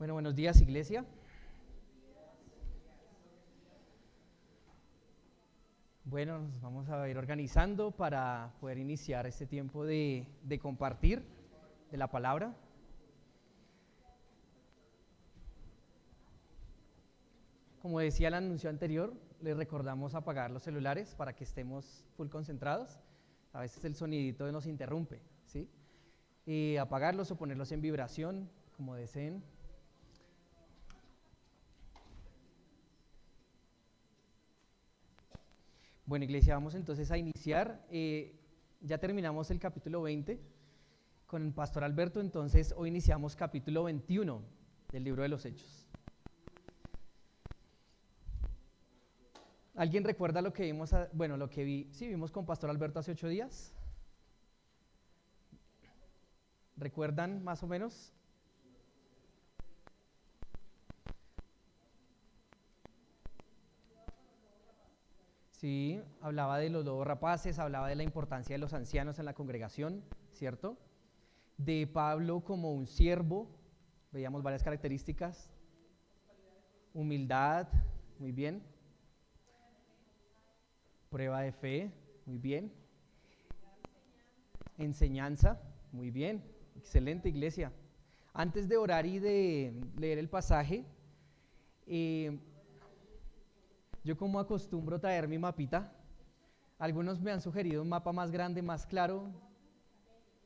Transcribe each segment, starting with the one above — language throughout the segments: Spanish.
Bueno, buenos días, iglesia. Bueno, nos vamos a ir organizando para poder iniciar este tiempo de compartir de la palabra. Como decía el anuncio anterior, les recordamos apagar los celulares para que estemos full concentrados. A veces el sonidito nos interrumpe, ¿sí? Y apagarlos o ponerlos en vibración, como deseen. Bueno, iglesia, vamos entonces a iniciar. Ya terminamos el capítulo 20 con el pastor Alberto, entonces hoy iniciamos capítulo 21 del libro de los Hechos. ¿Alguien recuerda lo que vimos? Vimos con pastor Alberto hace 8 días. ¿Recuerdan más o menos? Sí, hablaba de los lobos rapaces, hablaba de la importancia de los ancianos en la congregación, ¿cierto? De Pablo como un siervo, veíamos varias características. Humildad, muy bien. Prueba de fe, muy bien. Enseñanza, muy bien. Excelente, iglesia. Antes de orar y de leer el pasaje, yo como acostumbro traer mi mapita. Algunos me han sugerido un mapa más grande, más claro.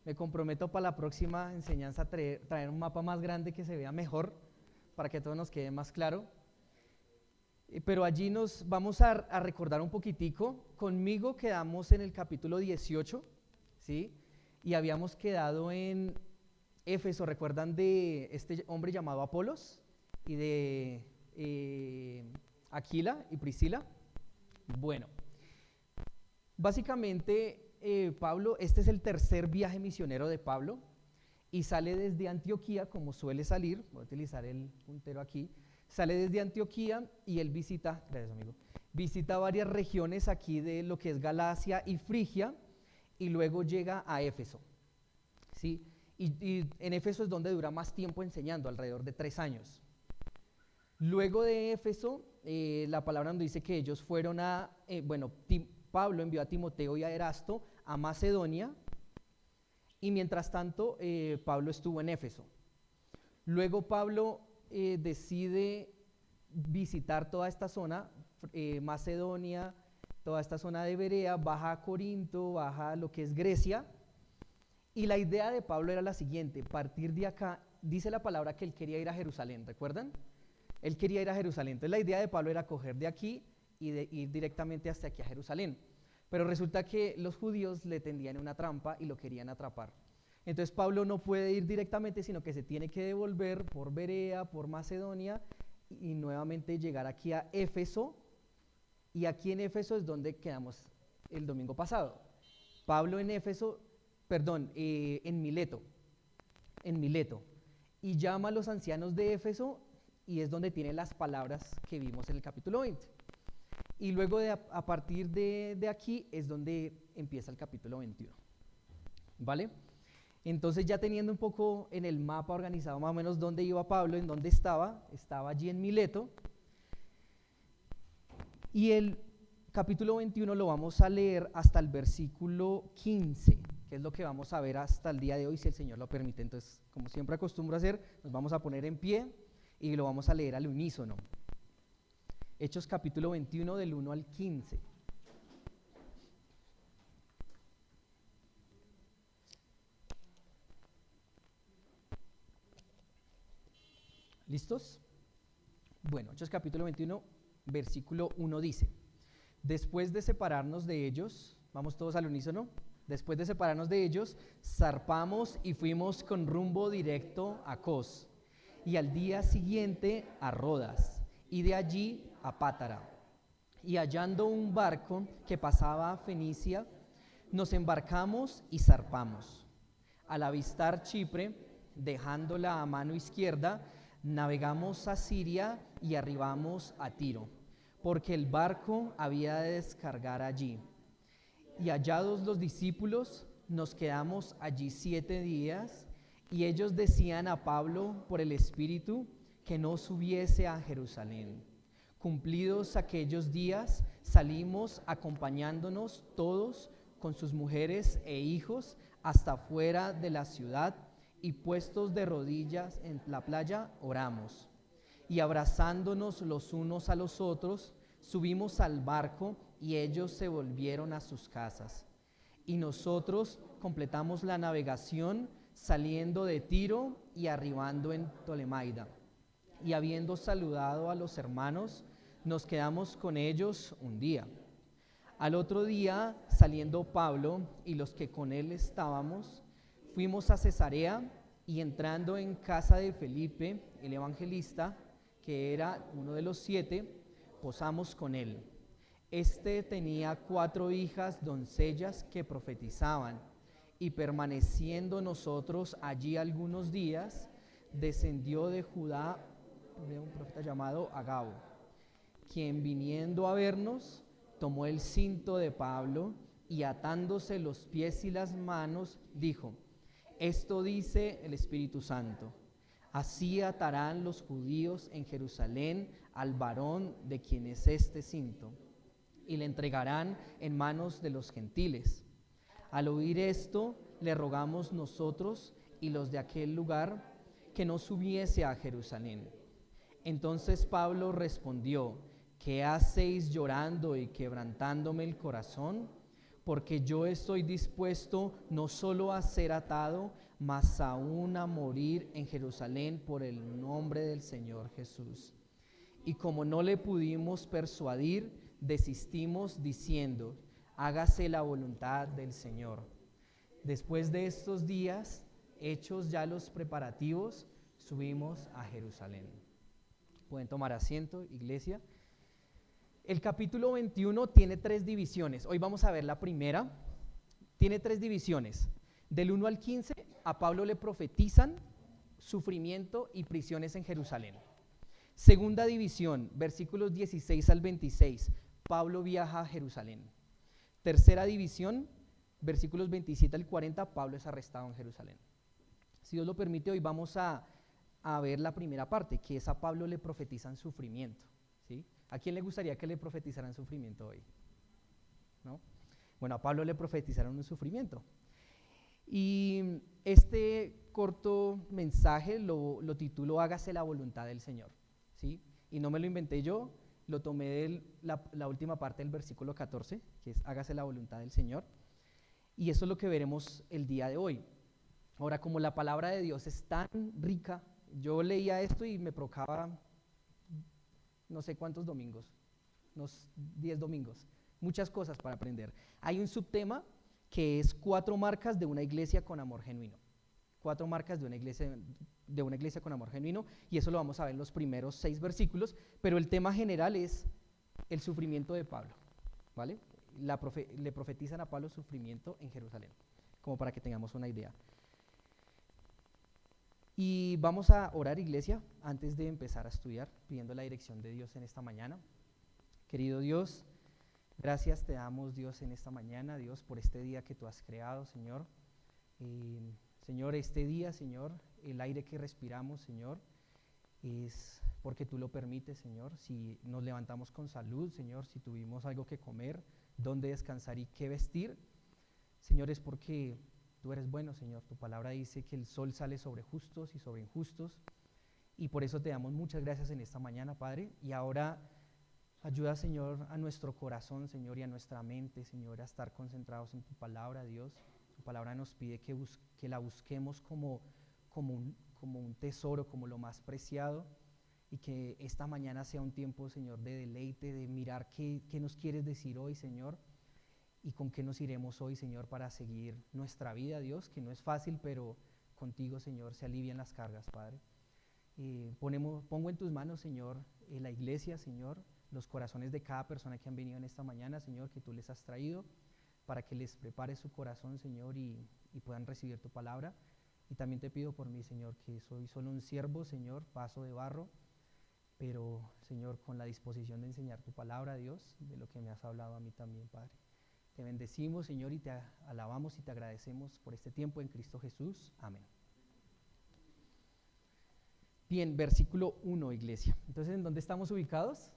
Me comprometo para la próxima enseñanza a traer un mapa más grande que se vea mejor, para que todo nos quede más claro. Pero allí nos vamos a recordar un poquitico. Conmigo quedamos en el capítulo 18, ¿sí? Y habíamos quedado en Éfeso. ¿Recuerdan de este hombre llamado Apolos? Y de Aquila y Priscila. Bueno, básicamente Pablo, este es el tercer viaje misionero de Pablo y sale desde Antioquía, como suele salir. Voy a utilizar el puntero aquí. Sale desde Antioquía y él visita, gracias amigo, visita varias regiones aquí de lo que es Galacia y Frigia y luego llega a Éfeso, ¿sí? Y en Éfeso es donde dura más tiempo enseñando, alrededor de 3 años. Luego de Éfeso, la palabra nos dice que ellos fueron Pablo envió a Timoteo y a Erasto a Macedonia y mientras tanto Pablo estuvo en Éfeso. Luego Pablo decide visitar toda esta zona, Macedonia, toda esta zona de Berea, baja a Corinto, baja a lo que es Grecia, y la idea de Pablo era la siguiente: partir de acá, dice la palabra que él quería ir a Jerusalén, ¿recuerdan? Él quería ir a Jerusalén, entonces la idea de Pablo era coger de aquí y ir directamente hasta aquí a Jerusalén, pero resulta que los judíos le tendían una trampa y lo querían atrapar. Entonces Pablo no puede ir directamente, sino que se tiene que devolver por Berea, por Macedonia y nuevamente llegar aquí a Éfeso. Y aquí en Éfeso es donde quedamos el domingo pasado. Pablo en Mileto. Y llama a los ancianos de Éfeso y es donde tiene las palabras que vimos en el capítulo 20. Y luego a partir de aquí es donde empieza el capítulo 21. ¿Vale? Entonces ya teniendo un poco en el mapa organizado más o menos dónde iba Pablo, en dónde estaba allí en Mileto. Y el capítulo 21 lo vamos a leer hasta el versículo 15, que es lo que vamos a ver hasta el día de hoy, si el Señor lo permite. Entonces, como siempre acostumbro a hacer, nos vamos a poner en pie y lo vamos a leer al unísono. Hechos capítulo 21 del 1 al 15. ¿Listos? Bueno, Hechos capítulo 21, versículo 1 dice: después de separarnos de ellos, vamos todos al unísono, después de separarnos de ellos, zarpamos y fuimos con rumbo directo a Cos, y al día siguiente a Rodas, y de allí a Pátara. Y hallando un barco que pasaba a Fenicia, nos embarcamos y zarpamos. Al avistar Chipre, dejándola a mano izquierda, navegamos a Siria y arribamos a Tiro, porque el barco había de descargar allí. Y hallados los discípulos, nos quedamos allí 7 días, y ellos decían a Pablo por el Espíritu que no subiese a Jerusalén. Cumplidos aquellos días, salimos acompañándonos todos con sus mujeres e hijos hasta fuera de la ciudad, y puestos de rodillas en la playa, oramos. Y abrazándonos los unos a los otros, subimos al barco y ellos se volvieron a sus casas. Y nosotros completamos la navegación saliendo de Tiro y arribando en Tolemaida. Y habiendo saludado a los hermanos, nos quedamos con ellos un día. Al otro día, saliendo Pablo y los que con él estábamos, fuimos a Cesarea, y entrando en casa de Felipe, el evangelista, que era uno de los 7, posamos con él. Este tenía 4 hijas doncellas que profetizaban, y permaneciendo nosotros allí algunos días, descendió de Judá un profeta llamado Agabo, quien viniendo a vernos, tomó el cinto de Pablo y atándose los pies y las manos, dijo: esto dice el Espíritu Santo, así atarán los judíos en Jerusalén al varón de quien es este cinto, y le entregarán en manos de los gentiles. Al oír esto, le rogamos nosotros y los de aquel lugar que no subiese a Jerusalén. Entonces Pablo respondió: ¿qué hacéis llorando y quebrantándome el corazón? Porque yo estoy dispuesto no solo a ser atado, mas aún a morir en Jerusalén por el nombre del Señor Jesús. Y como no le pudimos persuadir, desistimos diciendo: hágase la voluntad del Señor. Después de estos días, hechos ya los preparativos, subimos a Jerusalén. Pueden tomar asiento, iglesia. El capítulo 21 tiene 3 divisiones. Hoy vamos a ver la primera. Tiene 3 divisiones. Del 1 al 15, a Pablo le profetizan sufrimiento y prisiones en Jerusalén. Segunda división, versículos 16 al 26, Pablo viaja a Jerusalén. Tercera división, versículos 27 al 40, Pablo es arrestado en Jerusalén. Si Dios lo permite, hoy vamos a ver la primera parte, que es a Pablo le profetizan sufrimiento, ¿sí? ¿A quién le gustaría que le profetizaran sufrimiento hoy? ¿No? Bueno, a Pablo le profetizaron un sufrimiento. Y este corto mensaje lo titulo Hágase la voluntad del Señor, ¿sí? Y no me lo inventé yo, lo tomé de la última parte del versículo 14, que es Hágase la voluntad del Señor. Y eso es lo que veremos el día de hoy. Ahora, como la palabra de Dios es tan rica, yo leía esto y me provocaba no sé cuántos domingos, unos 10 domingos, muchas cosas para aprender. Hay un subtema que es 4 marcas de una iglesia con amor genuino. 4 marcas de una iglesia con amor genuino, y eso lo vamos a ver en los primeros 6 versículos, pero el tema general es el sufrimiento de Pablo, ¿vale? Le profetizan a Pablo sufrimiento en Jerusalén, como para que tengamos una idea. Y vamos a orar, iglesia, antes de empezar a estudiar, pidiendo la dirección de Dios en esta mañana. Querido Dios, gracias te damos, Dios, en esta mañana, Dios, por este día que tú has creado, Señor. Señor, este día, Señor, el aire que respiramos, Señor, es porque tú lo permites, Señor. Si nos levantamos con salud, Señor, si tuvimos algo que comer, dónde descansar y qué vestir, Señor, es porque tú eres bueno, Señor. Tu palabra dice que el sol sale sobre justos y sobre injustos, y por eso te damos muchas gracias en esta mañana, Padre. Y ahora ayuda, Señor, a nuestro corazón, Señor, y a nuestra mente, Señor, a estar concentrados en tu palabra, Dios. Tu palabra nos pide que la busquemos como un tesoro, como lo más preciado, y que esta mañana sea un tiempo, Señor, de deleite, de mirar qué nos quieres decir hoy, Señor, y con qué nos iremos hoy, Señor, para seguir nuestra vida, Dios, que no es fácil, pero contigo, Señor, se alivian las cargas, Padre. Pongo en tus manos, Señor, la iglesia, Señor, los corazones de cada persona que han venido en esta mañana, Señor, que tú les has traído, para que les prepares su corazón, Señor, y puedan recibir tu palabra. Y también te pido por mí, Señor, que soy solo un siervo, Señor, vaso de barro, pero, Señor, con la disposición de enseñar tu palabra, Dios, de lo que me has hablado a mí también, Padre. Te bendecimos, Señor, y te alabamos y te agradecemos por este tiempo en Cristo Jesús. Amén. Bien, versículo 1, iglesia. Entonces, ¿en dónde estamos ubicados?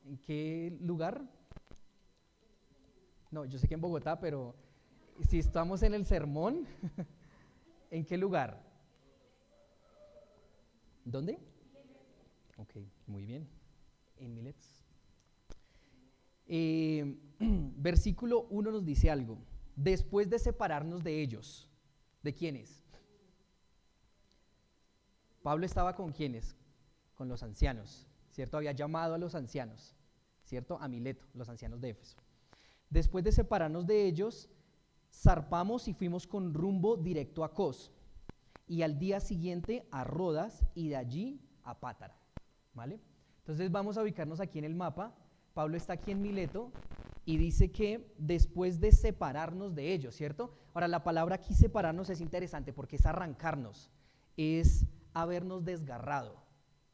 ¿En qué lugar? No, yo sé que en Bogotá, pero si estamos en el sermón, ¿en qué lugar? ¿Dónde? Ok, muy bien. En Milets. Versículo 1 nos dice algo. Después de separarnos de ellos, ¿de quiénes? Pablo estaba con quiénes? Con los ancianos, ¿cierto? Había llamado a los ancianos, ¿cierto? A Mileto, los ancianos de Éfeso. Después de separarnos de ellos, zarpamos y fuimos con rumbo directo a Cos, y al día siguiente a Rodas, y de allí a Pátara, ¿vale? Entonces vamos a ubicarnos aquí en el mapa. Pablo está aquí en Mileto y dice que después de separarnos de ellos, ¿cierto? Ahora, la palabra aquí separarnos es interesante porque es arrancarnos, es habernos desgarrado,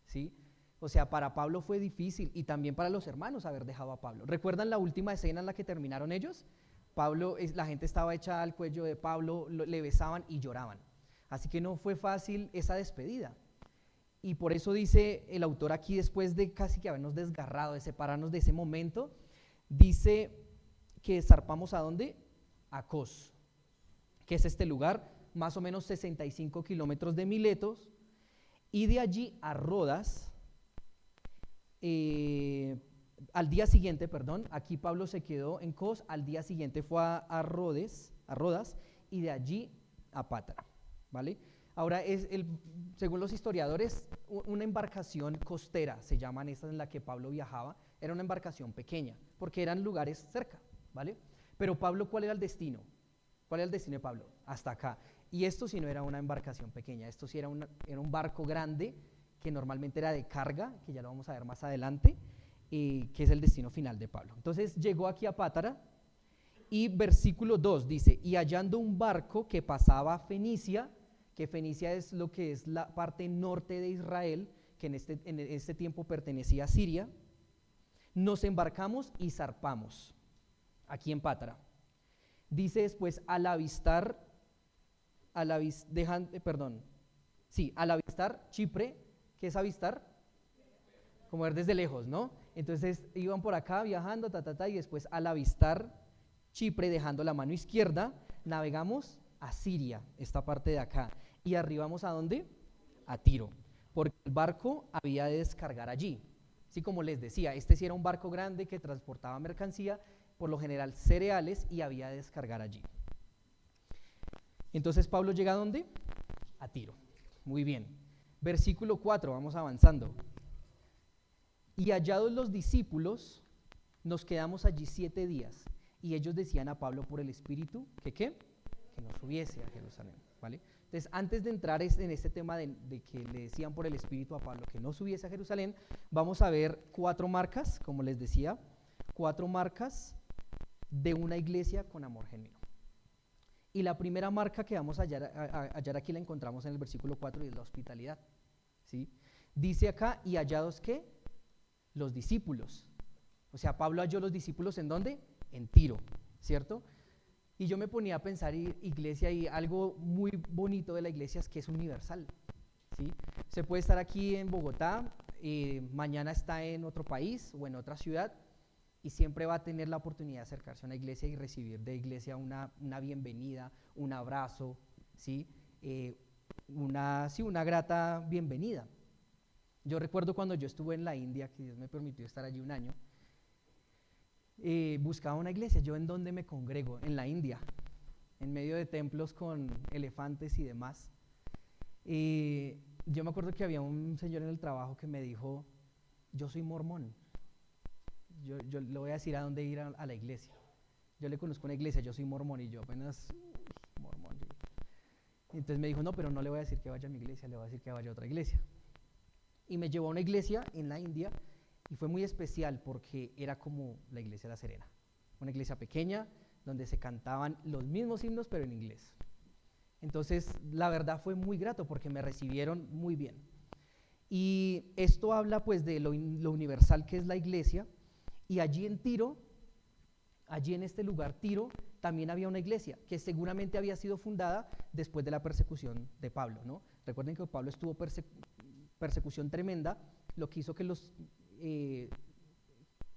¿sí? O sea, para Pablo fue difícil y también para los hermanos haber dejado a Pablo. ¿Recuerdan la última escena en la que terminaron ellos? Pablo, la gente estaba echada al cuello de Pablo, le besaban y lloraban. Así que no fue fácil esa despedida. Y por eso dice el autor aquí, después de casi que habernos desgarrado, de separarnos de ese momento, dice que zarpamos ¿a dónde? A Cos, que es este lugar, más o menos 65 kilómetros de Miletos, y de allí a Rodas, al día siguiente, perdón, aquí Pablo se quedó en Cos, al día siguiente fue a Rodas, y de allí a Pátara, ¿vale? Ahora, según los historiadores, una embarcación costera, se llaman estas en la que Pablo viajaba, era una embarcación pequeña, porque eran lugares cerca, ¿vale? Pero Pablo, ¿cuál era el destino? ¿Cuál era el destino de Pablo? Hasta acá. Y esto sí no era una embarcación pequeña, esto sí era un barco grande, que normalmente era de carga, que ya lo vamos a ver más adelante, que es el destino final de Pablo. Entonces llegó aquí a Pátara, y versículo 2 dice, y hallando un barco que pasaba a Fenicia, que Fenicia es lo que es la parte norte de Israel, que en este tiempo pertenecía a Siria, nos embarcamos y zarpamos, aquí en Pátara. Dice después, al avistar Chipre. ¿Qué es avistar? Como ver desde lejos, ¿no? Entonces iban por acá viajando, y después al avistar Chipre, dejando la mano izquierda, navegamos a Siria, esta parte de acá, y arribamos ¿a dónde? A Tiro, porque el barco había de descargar allí. Sí, como les decía, este sí era un barco grande que transportaba mercancía, por lo general cereales, y había de descargar allí. Entonces Pablo llega ¿a dónde? A Tiro. Muy bien. Versículo 4, vamos avanzando. Y hallados los discípulos, nos quedamos allí 7 días, y ellos decían a Pablo por el Espíritu, ¿que qué? Que no subiese a Jerusalén, ¿vale? Entonces, antes de entrar en este tema de que le decían por el Espíritu a Pablo que no subiese a Jerusalén, vamos a ver 4 marcas, como les decía, 4 marcas de una iglesia con amor genuino. Y la primera marca que vamos a hallar aquí la encontramos en el versículo 4, y es la hospitalidad, ¿sí? Dice acá, y hallados ¿qué? Los discípulos. O sea, Pablo halló los discípulos ¿en dónde? En Tiro, ¿cierto? Y yo me ponía a pensar, iglesia, y algo muy bonito de la iglesia es que es universal, ¿sí? Se puede estar aquí en Bogotá, mañana está en otro país o en otra ciudad, y siempre va a tener la oportunidad de acercarse a una iglesia y recibir de iglesia una bienvenida, un abrazo, ¿sí? Una grata bienvenida. Yo recuerdo cuando yo estuve en la India, que Dios me permitió estar allí un año, buscaba una iglesia. ¿Yo en dónde me congrego? En la India, en medio de templos con elefantes y demás. Yo me acuerdo que había un señor en el trabajo que me dijo, yo soy mormón, yo le voy a decir a dónde ir a la iglesia. Yo le conozco una iglesia, yo soy mormón, y yo apenas, mormón. Y entonces me dijo, no, pero no le voy a decir que vaya a mi iglesia, le voy a decir que vaya a otra iglesia. Y me llevó a una iglesia en la India, y fue muy especial porque era como la iglesia de La Serena, una iglesia pequeña donde se cantaban los mismos himnos pero en inglés. Entonces la verdad fue muy grato porque me recibieron muy bien. Y esto habla pues de lo universal que es la iglesia. Y allí en Tiro, allí en este lugar Tiro, también había una iglesia que seguramente había sido fundada después de la persecución de Pablo, ¿no? Recuerden que Pablo estuvo persecución tremenda, lo que hizo que los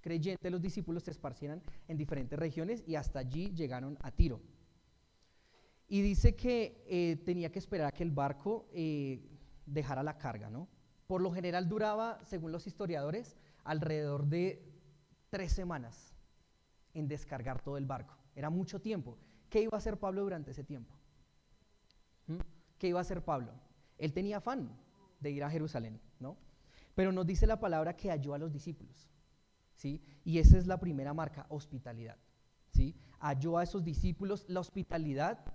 creyentes, los discípulos, se esparcieran en diferentes regiones y hasta allí llegaron a Tiro. Y dice que tenía que esperar a que el barco dejara la carga, ¿no? Por lo general duraba, según los historiadores, alrededor de 3 semanas en descargar todo el barco. Era mucho tiempo. ¿Qué iba a hacer Pablo durante ese tiempo? ¿Qué iba a hacer Pablo? Él tenía afán de ir a Jerusalén, ¿no? Pero nos dice la palabra que halló a los discípulos, ¿sí? Y esa es la primera marca, hospitalidad, ¿sí? Halló a esos discípulos. La hospitalidad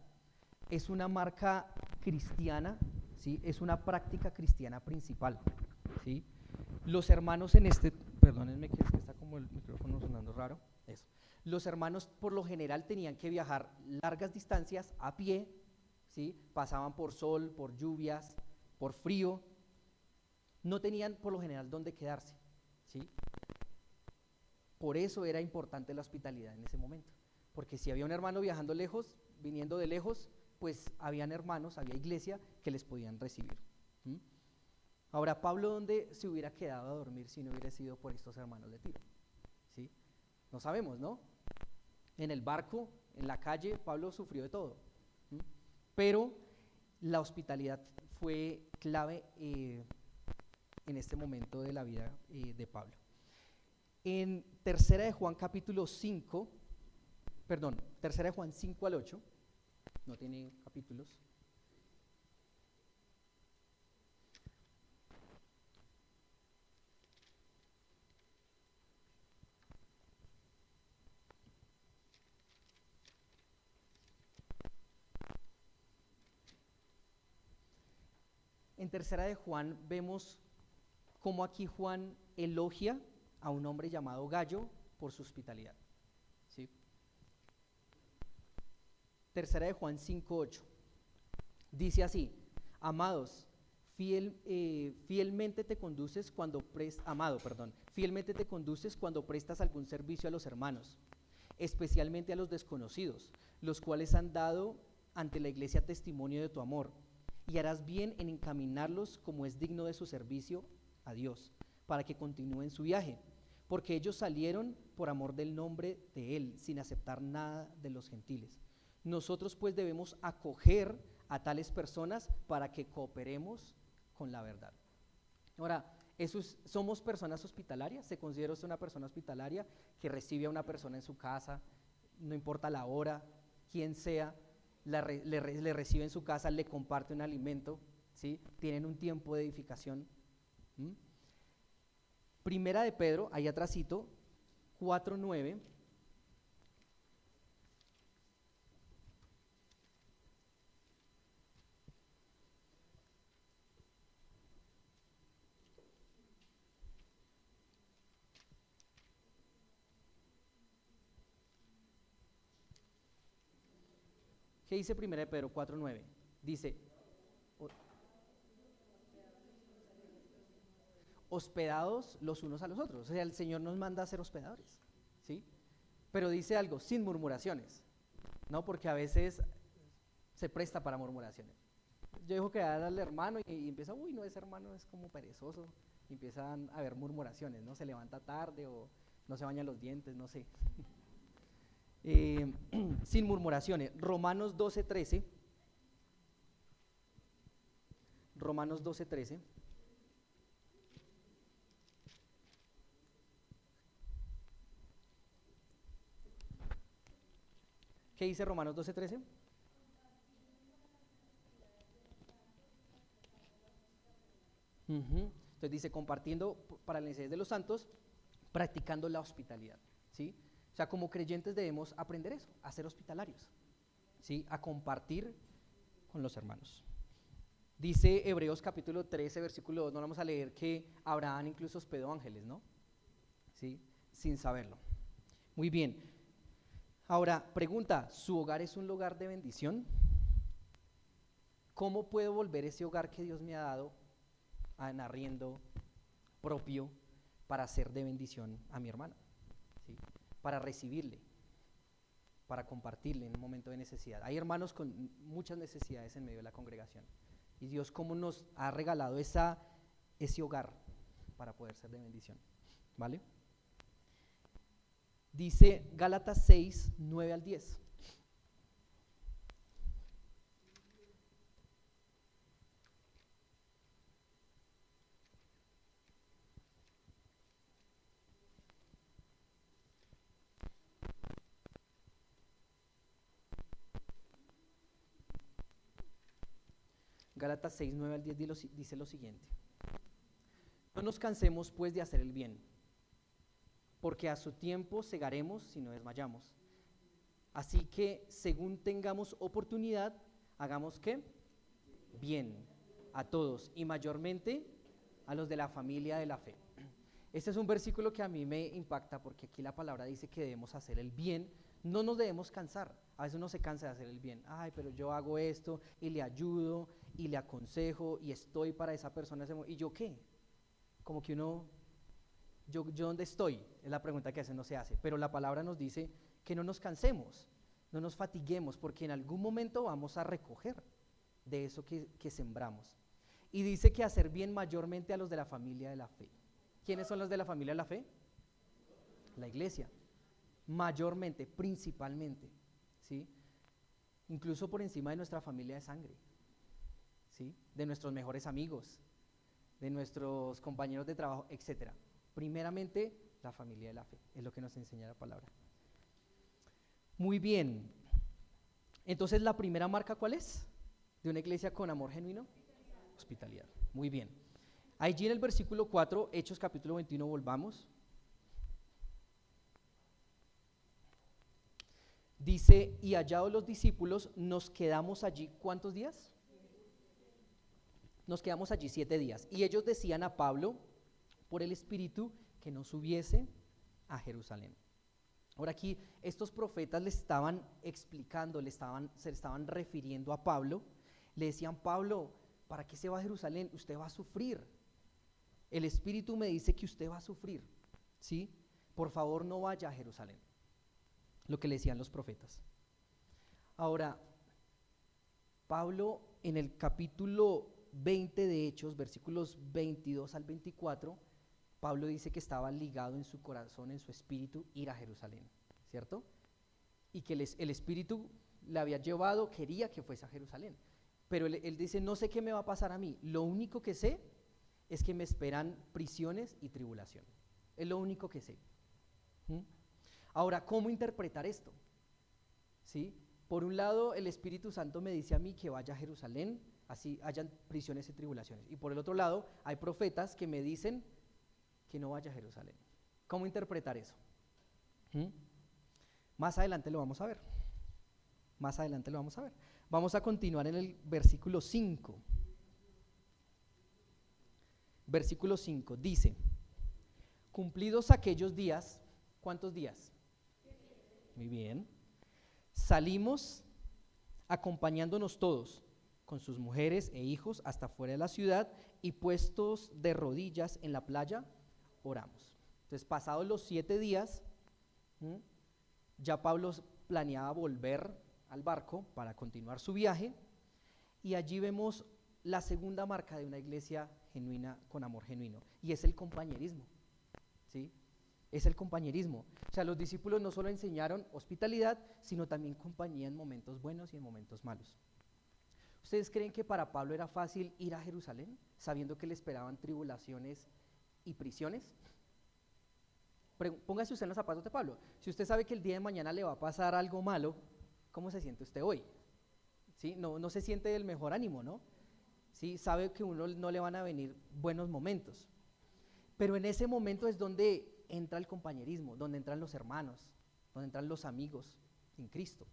es una marca cristiana, ¿sí? Es una práctica cristiana principal, ¿sí? Los hermanos perdónenme que es que está como el micrófono sonando raro, eso. Los hermanos por lo general tenían que viajar largas distancias a pie, ¿sí? Pasaban por sol, por lluvias, por frío, no tenían por lo general dónde quedarse, ¿sí? Por eso era importante la hospitalidad en ese momento, porque si había un hermano viajando lejos, viniendo de lejos, pues habían hermanos, había iglesia que les podían recibir. Ahora, Pablo, ¿dónde se hubiera quedado a dormir si no hubiera sido por estos hermanos de Tiro? ¿Sí? No sabemos, ¿no? En el barco, en la calle, Pablo sufrió de todo. Pero la hospitalidad fue clave en este momento de la vida de Pablo. En Tercera de Juan capítulo 5, Tercera de Juan 5 al 8, no tiene capítulos. En Tercera de Juan vemos cómo aquí Juan elogia a un hombre llamado Gayo por su hospitalidad, ¿sí? Tercera de Juan 5:8 dice así: amados, fielmente te conduces cuando fielmente te conduces cuando prestas algún servicio a los hermanos, especialmente a los desconocidos, los cuales han dado ante la iglesia testimonio de tu amor, y harás bien en encaminarlos como es digno de su servicio a Dios, para que continúen su viaje, porque ellos salieron por amor del nombre de Él, sin aceptar nada de los gentiles. Nosotros pues debemos acoger a tales personas para que cooperemos con la verdad. Ahora, ¿somos personas hospitalarias? ¿Se considera usted una persona hospitalaria que recibe a una persona en su casa, no importa la hora, quién sea, le recibe en su casa, le comparte un alimento, ¿sí? Tienen un tiempo de edificación? Primera de Pedro, ahí atrásito, 4:9. ¿Qué dice Primera de Pedro 4:9? Dice: hospedados los unos a los otros. O sea, el Señor nos manda a ser hospedadores, ¿sí? Pero dice algo: sin murmuraciones, ¿no? Porque a veces se presta para murmuraciones. Yo dejo que al hermano y empieza, uy, no, ese hermano es como perezoso, y empiezan a haber murmuraciones, ¿no? Se levanta tarde o no se baña los dientes, no sé. Sin murmuraciones. Romanos 12:13. Romanos 12:13. ¿Qué dice Romanos 12:13? Entonces dice: compartiendo para la necesidad de los santos, practicando la hospitalidad, ¿sí? O sea, como creyentes debemos aprender eso, a ser hospitalarios, ¿sí? A compartir con los hermanos. Dice Hebreos capítulo 13, versículo 2, no vamos a leer, que Abraham incluso hospedó ángeles, ¿no? ¿Sí? Sin saberlo. Muy bien. Ahora, pregunta: ¿su hogar es un lugar de bendición? ¿Cómo puedo volver ese hogar que Dios me ha dado en arriendo propio para ser de bendición a mi hermano? ¿Sí? Para recibirle, para compartirle en un momento de necesidad. Hay hermanos con muchas necesidades en medio de la congregación, y Dios cómo nos ha regalado esa ese hogar para poder ser de bendición, ¿vale? Dice Gálatas 6, 9 al 10. Gálatas 6, 9 al 10 dice lo siguiente: no nos cansemos pues de hacer el bien, porque a su tiempo segaremos si no desmayamos. Así que según tengamos oportunidad, hagamos ¿qué? Bien a todos y mayormente a los de la familia de la fe. Este es un versículo que a mí me impacta porque aquí la palabra dice que debemos hacer el bien, no nos debemos cansar. A veces uno se cansa de hacer el bien. Ay, pero yo hago esto y le ayudo y le aconsejo y estoy para esa persona. ¿Y yo qué? Como que uno, ¿yo dónde estoy? Es la pregunta que a veces no se hace. Pero la palabra nos dice que no nos cansemos, no nos fatiguemos, porque en algún momento vamos a recoger de eso que sembramos. Y dice que hacer bien mayormente a los de la familia de la fe. ¿Quiénes son los de la familia de la fe? La iglesia. Mayormente, principalmente, ¿sí? Incluso por encima de nuestra familia de sangre, ¿sí? De nuestros mejores amigos, de nuestros compañeros de trabajo, etcétera. Primeramente, la familia de la fe, es lo que nos enseña la palabra. Muy bien. Entonces, ¿la primera marca cuál es? De una iglesia con amor genuino. Hospitalidad. Muy bien. Allí en el versículo 4, Hechos capítulo 21, volvamos. Dice, y hallados los discípulos, nos quedamos allí, ¿cuántos días? Nos quedamos allí 7 días. Y ellos decían a Pablo, por el Espíritu, que no subiese a Jerusalén. Ahora aquí, estos profetas le estaban explicando, se le estaban refiriendo a Pablo. Le decían, Pablo, ¿para qué se va a Jerusalén? Usted va a sufrir. El Espíritu me dice que usted va a sufrir, ¿sí? Por favor, no vaya a Jerusalén. Lo que le decían los profetas. Ahora, Pablo en el capítulo 20 de Hechos, versículos 22 al 24, Pablo dice que estaba ligado en su corazón, en su espíritu, ir a Jerusalén, ¿cierto? Y que el Espíritu le había llevado, quería que fuese a Jerusalén. Pero él dice, no sé qué me va a pasar a mí, lo único que sé es que me esperan prisiones y tribulación. Es lo único que sé. Ahora, ¿cómo interpretar esto? ¿Sí? Por un lado, el Espíritu Santo me dice a mí que vaya a Jerusalén, así hayan prisiones y tribulaciones. Y por el otro lado, hay profetas que me dicen que no vaya a Jerusalén. ¿Cómo interpretar eso? Más adelante lo vamos a ver. Más adelante lo vamos a ver. Vamos a continuar en el versículo 5. Versículo 5 dice, cumplidos aquellos días, ¿cuántos días? Muy bien. Salimos acompañándonos todos, con sus mujeres e hijos, hasta fuera de la ciudad, y puestos de rodillas en la playa, oramos. Entonces, pasados los 7 días, ya Pablo planeaba volver al barco para continuar su viaje, y allí vemos la segunda marca de una iglesia genuina, con amor genuino, y es el compañerismo, ¿sí? Es el compañerismo. O sea, los discípulos no solo enseñaron hospitalidad, sino también compañía en momentos buenos y en momentos malos. ¿Ustedes creen que para Pablo era fácil ir a Jerusalén, sabiendo que le esperaban tribulaciones y prisiones? Póngase usted en los zapatos de Pablo. Si usted sabe que el día de mañana le va a pasar algo malo, ¿cómo se siente usted hoy? ¿Sí? No se siente del mejor ánimo, ¿no? ¿Sí? Sabe que a uno no le van a venir buenos momentos. Pero en ese momento es donde entra el compañerismo, donde entran los hermanos, donde entran los amigos en Cristo.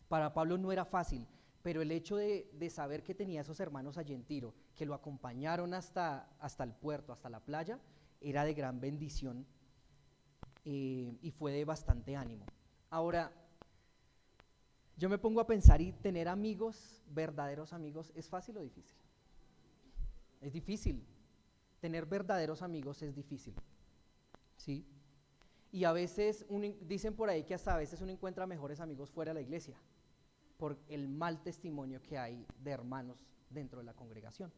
Para Pablo no era fácil, pero el hecho de saber que tenía esos hermanos allí en Tiro, que lo acompañaron hasta el puerto, hasta la playa, era de gran bendición y fue de bastante ánimo. Ahora, yo me pongo a pensar, ¿y tener amigos, verdaderos amigos, es fácil o difícil? Es difícil. Tener verdaderos amigos es difícil, ¿sí? Y a veces, dicen por ahí que hasta a veces uno encuentra mejores amigos fuera de la iglesia, por el mal testimonio que hay de hermanos dentro de la congregación.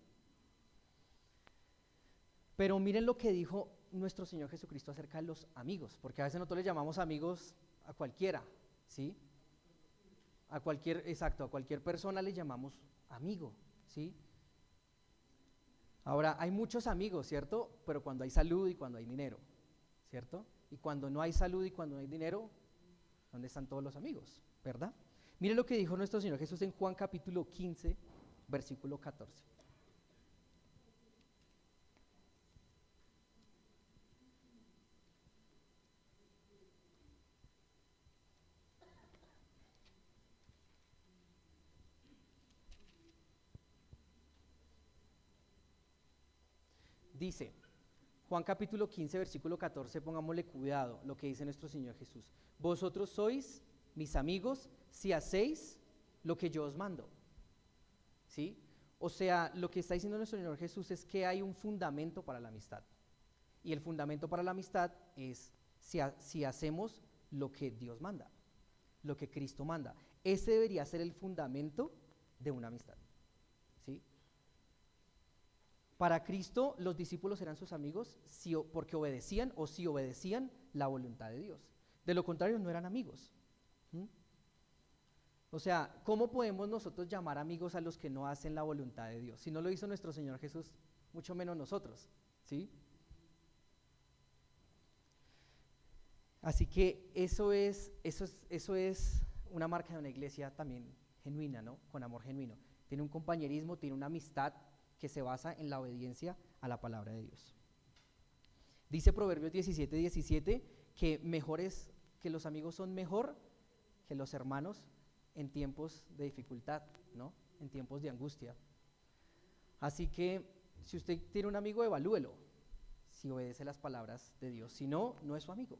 Pero miren lo que dijo nuestro Señor Jesucristo acerca de los amigos, porque a veces nosotros le llamamos amigos a cualquiera, ¿sí? Exacto, a cualquier persona le llamamos amigo, ¿sí? Ahora, hay muchos amigos, ¿cierto? Pero cuando hay salud y cuando hay dinero, ¿cierto? Y cuando no hay salud y cuando no hay dinero, ¿dónde están todos los amigos? ¿Verdad? Mire lo que dijo nuestro Señor Jesús en Juan capítulo 15, versículo 14. Dice, Juan capítulo 15, versículo 14, pongámosle cuidado lo que dice nuestro Señor Jesús. Vosotros sois mis amigos si hacéis lo que yo os mando. ¿Sí? O sea, lo que está diciendo nuestro Señor Jesús es que hay un fundamento para la amistad. Y el fundamento para la amistad es si hacemos lo que Dios manda, lo que Cristo manda. Ese debería ser el fundamento de una amistad. ¿Sí? Para Cristo, los discípulos eran sus amigos porque obedecían o si obedecían la voluntad de Dios. De lo contrario, no eran amigos. O sea, ¿cómo podemos nosotros llamar amigos a los que no hacen la voluntad de Dios? Si no lo hizo nuestro Señor Jesús, mucho menos nosotros, ¿sí? Así que eso es una marca de una iglesia también genuina, ¿no? Con amor genuino. Tiene un compañerismo, tiene una amistad que se basa en la obediencia a la palabra de Dios. Dice Proverbios 17:17 que los amigos son mejor que los hermanos en tiempos de dificultad, ¿no? En tiempos de angustia. Así que si usted tiene un amigo, evalúelo, si obedece las palabras de Dios. Si no, no es su amigo.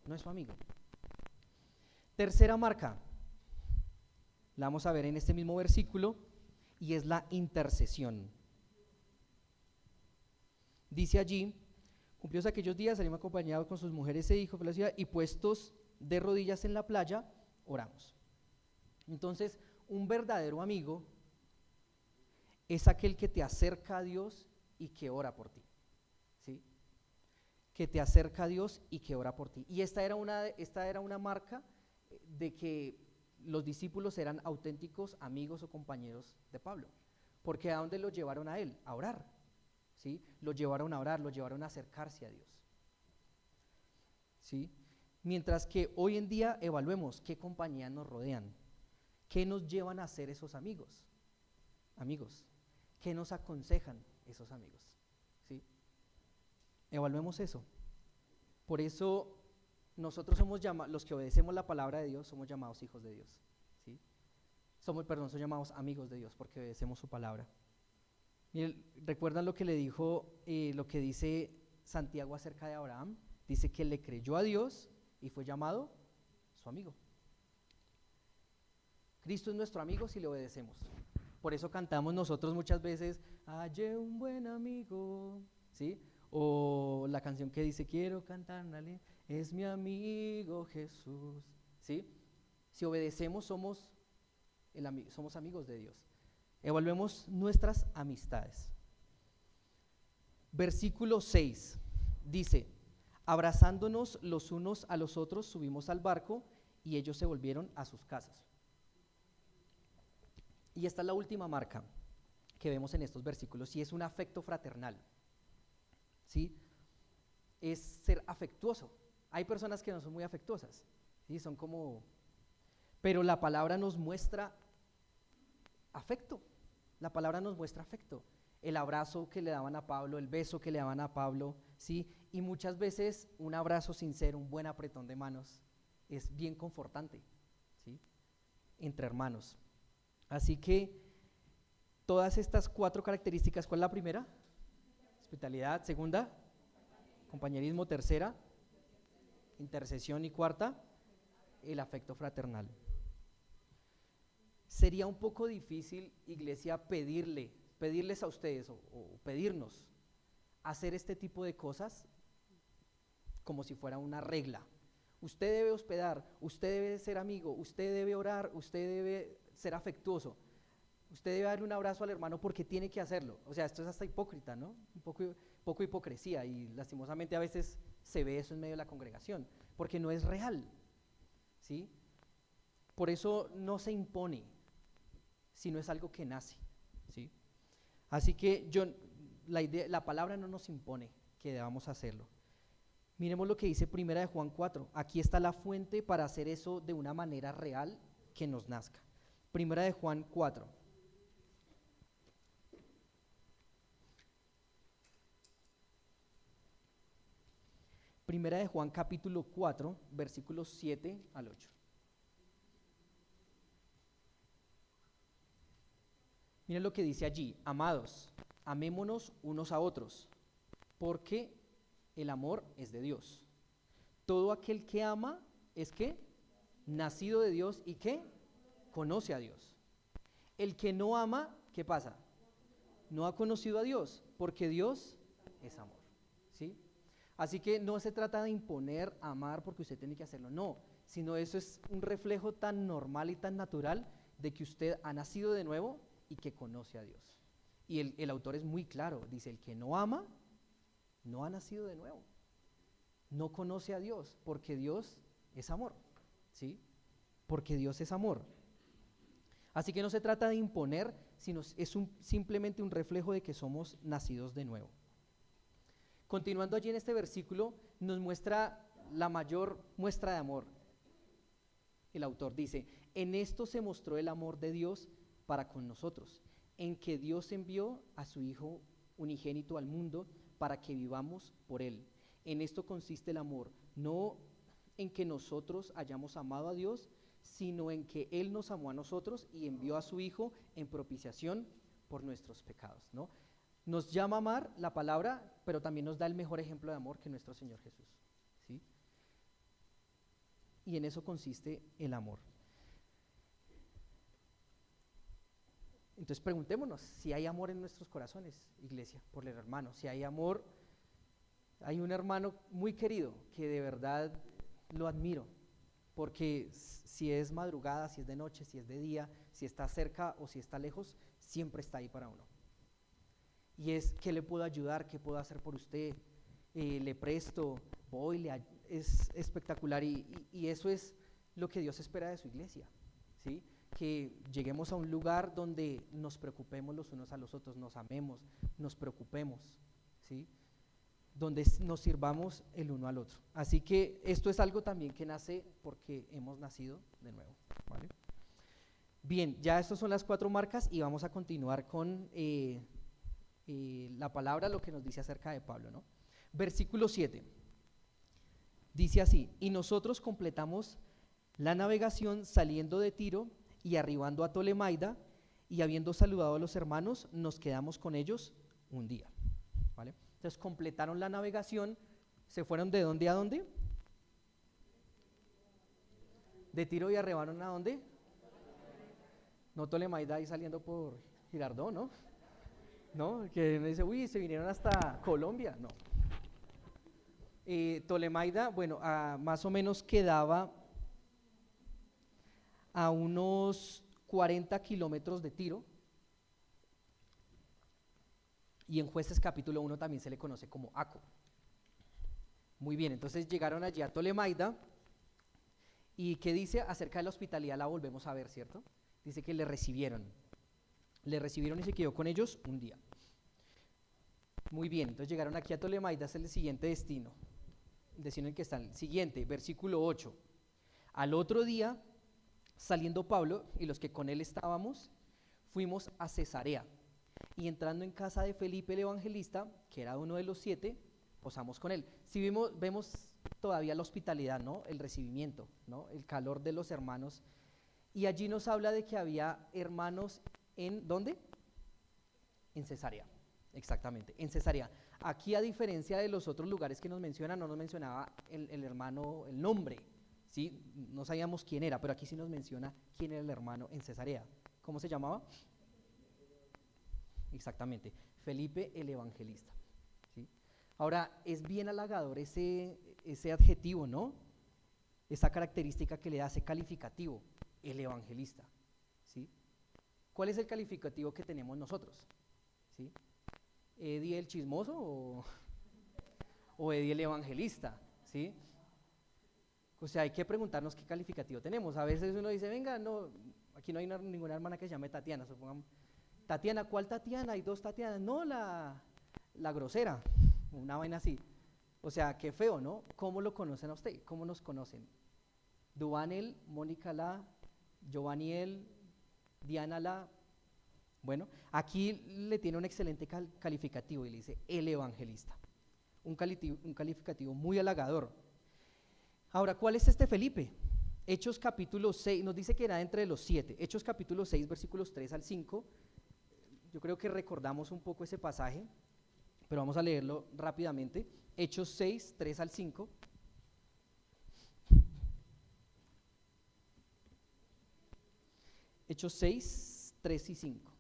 No es su amigo. Tercera marca, la vamos a ver en este mismo versículo, y es la intercesión. Dice allí, cumplidos aquellos días, salimos acompañados con sus mujeres e hijos de la ciudad, y puestos de rodillas en la playa, oramos. Entonces, un verdadero amigo es aquel que te acerca a Dios y que ora por ti, ¿sí? Que te acerca a Dios y que ora por ti. Y esta era una marca de que los discípulos eran auténticos amigos o compañeros de Pablo. Porque ¿a dónde los llevaron a él? A orar, ¿sí? Los llevaron a orar, los llevaron a acercarse a Dios, ¿sí? Mientras que hoy en día evaluemos qué compañías nos rodean, qué nos llevan a ser esos amigos, qué nos aconsejan esos amigos, ¿sí? Evaluemos eso. Por eso nosotros somos los que obedecemos la palabra de Dios, somos llamados hijos de Dios, ¿sí? Somos llamados amigos de Dios porque obedecemos su palabra. Miren, ¿recuerdan lo que le dijo, lo que dice Santiago acerca de Abraham? Dice que le creyó a Dios y fue llamado su amigo. Cristo es nuestro amigo si le obedecemos. Por eso cantamos nosotros muchas veces, hallé un buen amigo, ¿sí? O la canción que dice, quiero cantarle, es mi amigo Jesús, ¿sí? Si obedecemos somos amigos de Dios. Evaluemos nuestras amistades. Versículo 6 dice, abrazándonos los unos a los otros, subimos al barco y ellos se volvieron a sus casas. Y esta es la última marca que vemos en estos versículos, y es un afecto fraternal, ¿sí? Es ser afectuoso. Hay personas que no son muy afectuosas, ¿sí? Son como, pero la palabra nos muestra afecto. La palabra nos muestra afecto. El abrazo que le daban a Pablo, el beso que le daban a Pablo, ¿sí? Y muchas veces un abrazo sincero, un buen apretón de manos, es bien confortante, ¿sí? Entre hermanos. Así que todas estas 4 características, ¿cuál es la primera? Hospitalidad. Segunda, compañerismo. Tercera, intercesión. Y cuarta, el afecto fraternal. Sería un poco difícil, iglesia, pedirles a ustedes o pedirnos hacer este tipo de cosas como si fuera una regla. Usted debe hospedar, usted debe ser amigo, usted debe orar, usted debe ser afectuoso. Usted debe darle un abrazo al hermano porque tiene que hacerlo. O sea, esto es hasta hipócrita, ¿no? Un poco hipocresía, y lastimosamente a veces se ve eso en medio de la congregación, porque no es real, ¿sí? Por eso no se impone, sino es algo que nace, ¿sí? Así que la palabra no nos impone que debamos hacerlo. Miremos lo que dice Primera de Juan 4. Aquí está la fuente para hacer eso de una manera real que nos nazca. Primera de Juan 4. Primera de Juan capítulo 4, versículos 7 al 8. Miren lo que dice allí: amados, amémonos unos a otros, porque el amor es de Dios. Todo aquel que ama es ¿qué? Nacido de Dios y ¿qué? Conoce a Dios. El que no ama, ¿qué pasa? No ha conocido a Dios, porque Dios es amor, ¿sí? Así que no se trata de imponer amar porque usted tiene que hacerlo, no, sino eso es un reflejo tan normal y tan natural de que usted ha nacido de nuevo y que conoce a Dios. Y el autor es muy claro, dice: el que no ama, no ha nacido de nuevo, no conoce a Dios, porque Dios es amor, ¿sí? Porque Dios es amor. Así que no se trata de imponer, sino es simplemente un reflejo de que somos nacidos de nuevo. Continuando allí en este versículo, nos muestra la mayor muestra de amor. El autor dice: en esto se mostró el amor de Dios para con nosotros, en que Dios envió a su Hijo unigénito al mundo para que vivamos por Él. En esto consiste el amor, no en que nosotros hayamos amado a Dios, sino en que Él nos amó a nosotros y envió a su Hijo en propiciación por nuestros pecados, ¿no? Nos llama a amar la palabra, pero también nos da el mejor ejemplo de amor, que nuestro Señor Jesús, ¿sí? Y en eso consiste el amor. Entonces preguntémonos si hay amor en nuestros corazones, iglesia, por el hermano. Si hay amor, hay un hermano muy querido que de verdad lo admiro, porque si es madrugada, si es de noche, si es de día, si está cerca o si está lejos, siempre está ahí para uno. Y es: ¿qué le puedo ayudar? ¿Qué puedo hacer por usted? Le presto, voy, es espectacular, y eso es lo que Dios espera de su iglesia, ¿sí? Que lleguemos a un lugar donde nos preocupemos los unos a los otros, nos amemos, nos preocupemos, ¿sí? Donde nos sirvamos el uno al otro. Así que esto es algo también que nace porque hemos nacido de nuevo, ¿vale? Bien, ya estas son las 4 marcas y vamos a continuar con la palabra, lo que nos dice acerca de Pablo, ¿no? Versículo 7, dice así: y nosotros completamos la navegación saliendo de Tiro y arribando a Tolemaida, y habiendo saludado a los hermanos, nos quedamos con ellos un día, ¿vale? Entonces completaron la navegación, se fueron ¿de dónde a dónde? De Tiro y arribaron ¿a dónde? No Tolemaida ahí saliendo por Girardot, ¿no? ¿No? Que uno dice: uy, se vinieron hasta Colombia. No. Tolemaida, bueno, más o menos quedaba a unos 40 kilómetros de Tiro, y en Jueces capítulo 1 también se le conoce como Aco. Muy bien, entonces llegaron allí a Tolemaida, y ¿qué dice acerca de la hospitalidad? La volvemos a ver, ¿cierto? Dice que le recibieron y se quedó con ellos un día. Muy bien, entonces llegaron aquí a Tolemaida, es el siguiente destino en el que están. Siguiente, versículo 8. Al otro día, saliendo Pablo y los que con él estábamos, fuimos a Cesarea, y entrando en casa de Felipe el evangelista, que era uno de los 7, posamos con él. Si vemos todavía la hospitalidad, ¿no? El recibimiento, ¿no? El calor de los hermanos. Y allí nos habla de que había hermanos en ¿dónde? En Cesarea, exactamente, en Cesarea. Aquí, a diferencia de los otros lugares que nos menciona, no nos mencionaba el hermano, el nombre, ¿sí? No sabíamos quién era, pero aquí sí nos menciona quién era el hermano en Cesarea. ¿Cómo se llamaba? Exactamente, Felipe el evangelista, ¿sí? Ahora, es bien halagador ese adjetivo, ¿no? Esa característica que le da ese calificativo, el evangelista, ¿sí? ¿Cuál es el calificativo que tenemos nosotros? ¿Sí? ¿Eddie el chismoso o Eddie el evangelista? ¿Sí? O sea, hay que preguntarnos qué calificativo tenemos. A veces uno dice, venga, no, aquí no hay ninguna hermana que se llame Tatiana, supongamos. Tatiana, ¿cuál Tatiana? Hay dos Tatianas. No, la grosera, una vaina así. O sea, qué feo, ¿no? ¿Cómo lo conocen a usted? ¿Cómo nos conocen? Duanel, Mónica la, Giovaniel, Diana la. Bueno, aquí le tiene un excelente calificativo y le dice el evangelista. Un calificativo muy halagador. Ahora, ¿cuál es este Felipe? Hechos capítulo 6, nos dice que era entre los 7. Hechos capítulo 6, versículos 3 al 5. Yo creo que recordamos un poco ese pasaje, pero vamos a leerlo rápidamente. Hechos 6, 3 al 5. Hechos 6, 3 y 5.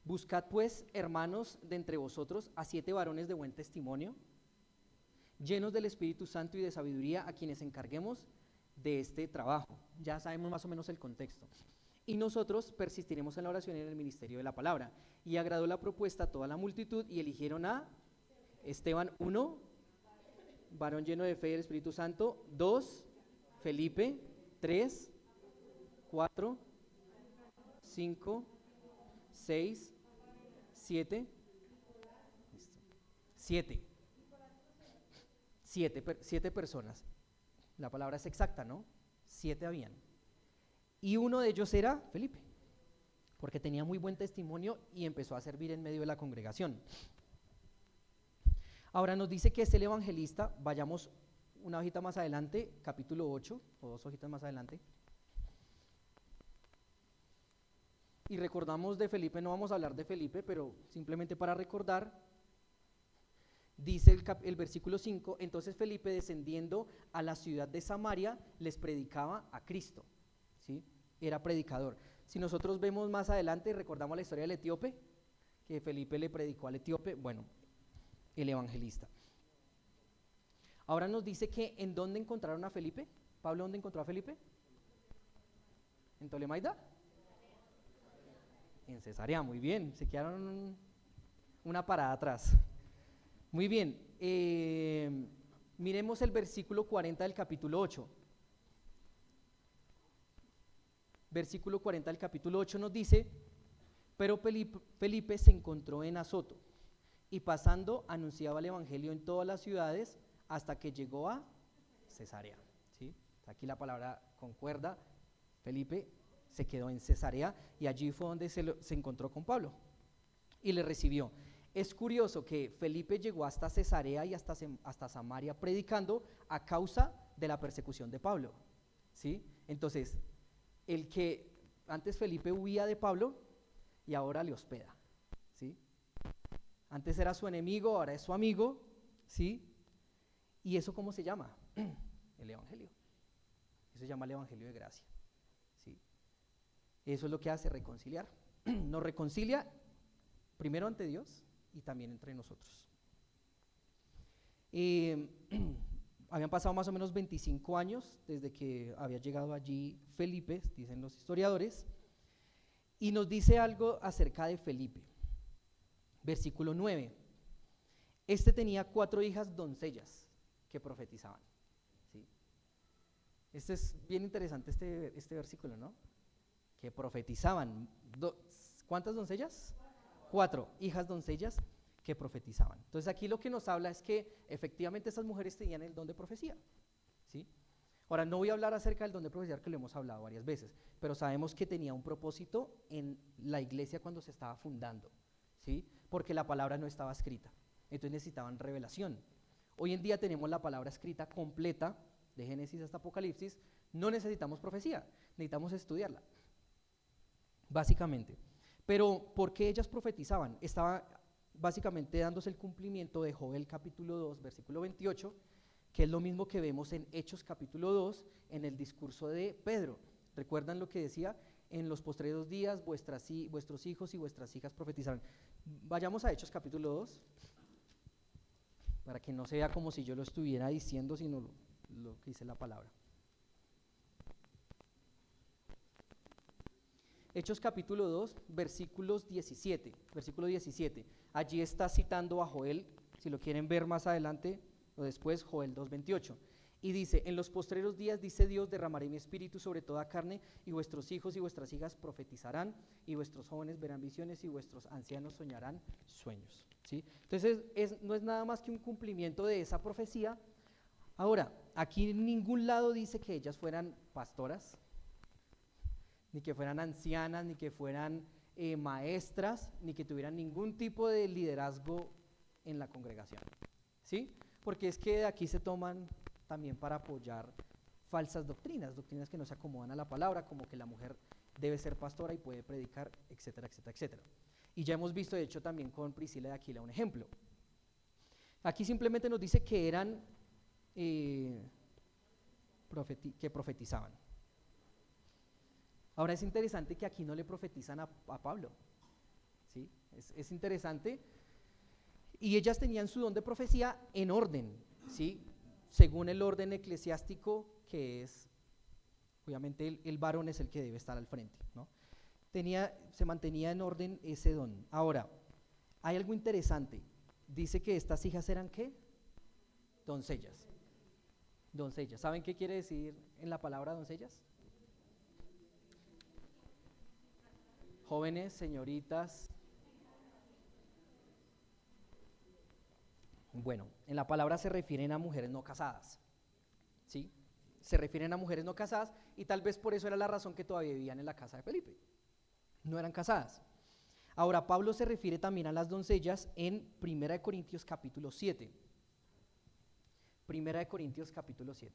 Buscad pues, hermanos, de entre vosotros a 7 varones de buen testimonio, llenos del Espíritu Santo y de sabiduría, a quienes encarguemos de este trabajo. Ya sabemos más o menos el contexto. Y nosotros persistiremos en la oración y en el ministerio de la palabra. Y agradó la propuesta a toda la multitud y eligieron a Esteban 1, varón lleno de fe y del Espíritu Santo; 2, Felipe; 3, 4, 5, 6, 7, 7 personas. La palabra es exacta, ¿no? 7 habían. Y uno de ellos era Felipe, porque tenía muy buen testimonio y empezó a servir en medio de la congregación. Ahora nos dice que es el evangelista. Vayamos una hojita más adelante, capítulo 8, o 2 hojitas más adelante. Y recordamos de Felipe, no vamos a hablar de Felipe, pero simplemente para recordar, dice el versículo 5, entonces Felipe, descendiendo a la ciudad de Samaria, les predicaba a Cristo, ¿sí? Era predicador. Si nosotros vemos más adelante, recordamos la historia del etíope, que Felipe le predicó al etíope, bueno, el evangelista. Ahora nos dice que ¿en dónde encontraron a Felipe? Pablo, ¿dónde encontró a Felipe? ¿En Tolemaida? En Cesarea, muy bien, se quedaron una parada atrás. Muy bien, miremos el versículo 40 del capítulo 8. Versículo 40 del capítulo 8 nos dice, pero Felipe se encontró en Azoto, y pasando anunciaba el evangelio en todas las ciudades hasta que llegó a Cesarea. ¿Sí? Aquí la palabra concuerda. Felipe se quedó en Cesarea y allí fue donde se encontró con Pablo y le recibió. Es curioso que Felipe llegó hasta Cesarea y hasta Samaria predicando a causa de la persecución de Pablo, ¿sí? Entonces, el que antes Felipe huía de Pablo y ahora le hospeda, ¿sí? Antes era su enemigo, ahora es su amigo, ¿sí? ¿Y eso cómo se llama? El evangelio. Eso se llama el evangelio de gracia, ¿sí? Eso es lo que hace reconciliar. Nos reconcilia primero ante Dios y también entre nosotros. Habían pasado más o menos 25 años desde que había llegado allí Felipe, dicen los historiadores, y nos dice algo acerca de Felipe. Versículo 9. Este tenía 4 hijas doncellas que profetizaban, ¿sí? Este es bien interesante este versículo, ¿no? Que profetizaban. ¿Cuántas doncellas? 4 hijas doncellas que profetizaban. Entonces aquí lo que nos habla es que efectivamente esas mujeres tenían el don de profecía, ¿sí? Ahora no voy a hablar acerca del don de profecía, que lo hemos hablado varias veces, pero sabemos que tenía un propósito en la iglesia cuando se estaba fundando, ¿sí? Porque la palabra no estaba escrita, entonces necesitaban revelación. Hoy en día tenemos la palabra escrita completa, de Génesis hasta Apocalipsis, no necesitamos profecía, necesitamos estudiarla, básicamente. Pero ¿por qué ellas profetizaban? Estaba básicamente dándose el cumplimiento de Joel capítulo 2, versículo 28, que es lo mismo que vemos en Hechos capítulo 2, en el discurso de Pedro. ¿Recuerdan lo que decía? En los postreros días vuestros hijos y vuestras hijas profetizarán. Vayamos a Hechos capítulo 2, para que no sea como si yo lo estuviera diciendo, sino lo que dice la palabra. Hechos capítulo 2, versículo 17. Allí está citando a Joel, si lo quieren ver más adelante o después, Joel 2:28. Y dice, en los postreros días, dice Dios, derramaré mi espíritu sobre toda carne, y vuestros hijos y vuestras hijas profetizarán, y vuestros jóvenes verán visiones, y vuestros ancianos soñarán sueños. ¿Sí? Entonces, no es nada más que un cumplimiento de esa profecía. Ahora, aquí en ningún lado dice que ellas fueran pastoras, ni que fueran ancianas, ni que fueran maestras, ni que tuvieran ningún tipo de liderazgo en la congregación. ¿Sí? Porque es que de aquí se toman también para apoyar falsas doctrinas que no se acomodan a la palabra, como que la mujer debe ser pastora y puede predicar, etcétera, etcétera, etcétera. Y ya hemos visto, de hecho, también con Priscila de Aquila un ejemplo. Aquí simplemente nos dice que eran que profetizaban. Ahora es interesante que aquí no le profetizan a Pablo, ¿sí? Es interesante. Y ellas tenían su don de profecía en orden, ¿sí? Según el orden eclesiástico, que es, obviamente el varón es el que debe estar al frente, ¿no? Se mantenía en orden ese don. Ahora, hay algo interesante. Dice que estas hijas eran ¿qué? Doncellas. Doncellas. ¿Saben qué quiere decir en la palabra doncellas? Jóvenes, señoritas. Bueno, en la palabra se refieren a mujeres no casadas, ¿sí? Se refieren a mujeres no casadas y tal vez por eso era la razón que todavía vivían en la casa de Felipe. No eran casadas. Ahora, Pablo se refiere también a las doncellas en 1 Corintios capítulo 7. 1 Corintios capítulo 7.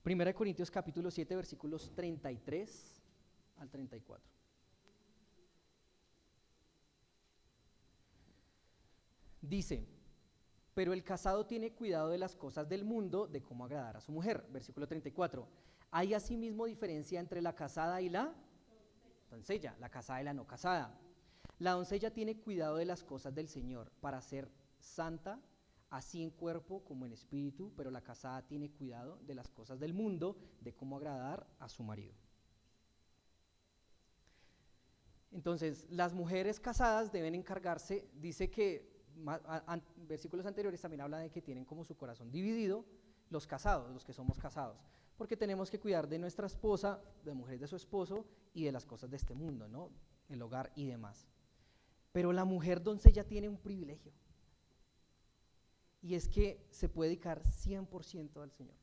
Primera de Corintios capítulo 7, versículos 33 al 34. Dice, pero el casado tiene cuidado de las cosas del mundo, de cómo agradar a su mujer. Versículo 34. Hay asimismo diferencia entre la casada y la doncella, la casada y la no casada. La doncella tiene cuidado de las cosas del Señor para ser santa, así en cuerpo como en espíritu, pero la casada tiene cuidado de las cosas del mundo, de cómo agradar a su marido. Entonces, las mujeres casadas deben encargarse, dice que, versículos anteriores también habla de que tienen como su corazón dividido los casados, los que somos casados, porque tenemos que cuidar de nuestra esposa, de mujeres de su esposo y de las cosas de este mundo, ¿no? El hogar y demás. Pero la mujer doncella tiene un privilegio. Y es que se puede dedicar 100% al Señor,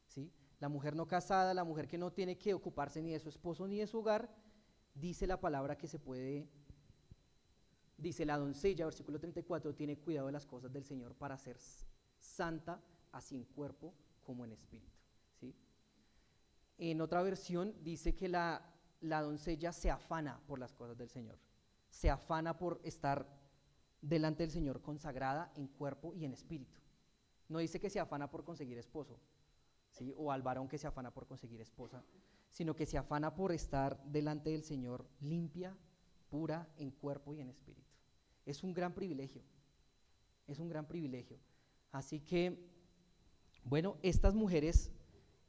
¿sí? La mujer no casada, la mujer que no tiene que ocuparse ni de su esposo ni de su hogar, dice la palabra que se puede, dice la doncella, versículo 34, tiene cuidado de las cosas del Señor para ser santa, así en cuerpo como en espíritu, ¿sí? En otra versión dice que la doncella se afana por las cosas del Señor, se afana por estar delante del Señor consagrada en cuerpo y en espíritu. No dice que se afana por conseguir esposo, ¿sí? O al varón que se afana por conseguir esposa, sino que se afana por estar delante del Señor limpia, pura, en cuerpo y en espíritu. Es un gran privilegio, es un gran privilegio. Así que, bueno, estas mujeres,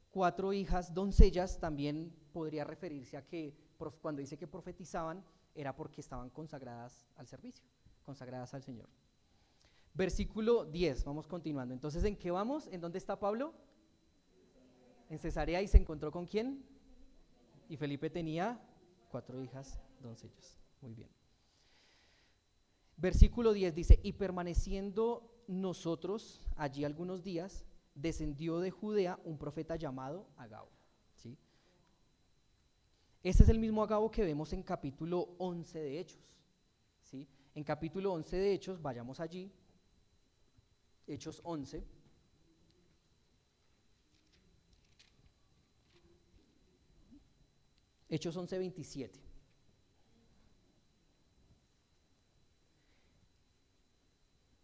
4 hijas doncellas, también podría referirse a que cuando dice que profetizaban, era porque estaban consagradas al servicio, consagradas al Señor. Versículo 10, vamos continuando. Entonces, ¿en qué vamos? ¿En dónde está Pablo? En Cesarea. ¿Y se encontró con quién? Y Felipe tenía 4 hijas doncellas. Muy bien. Versículo 10 dice, y permaneciendo nosotros allí algunos días, descendió de Judea un profeta llamado Agabo, ¿sí? Este es el mismo Agabo que vemos en capítulo 11 de Hechos, ¿sí? En capítulo 11 de Hechos, vayamos allí, Hechos 11. Hechos 11, 27.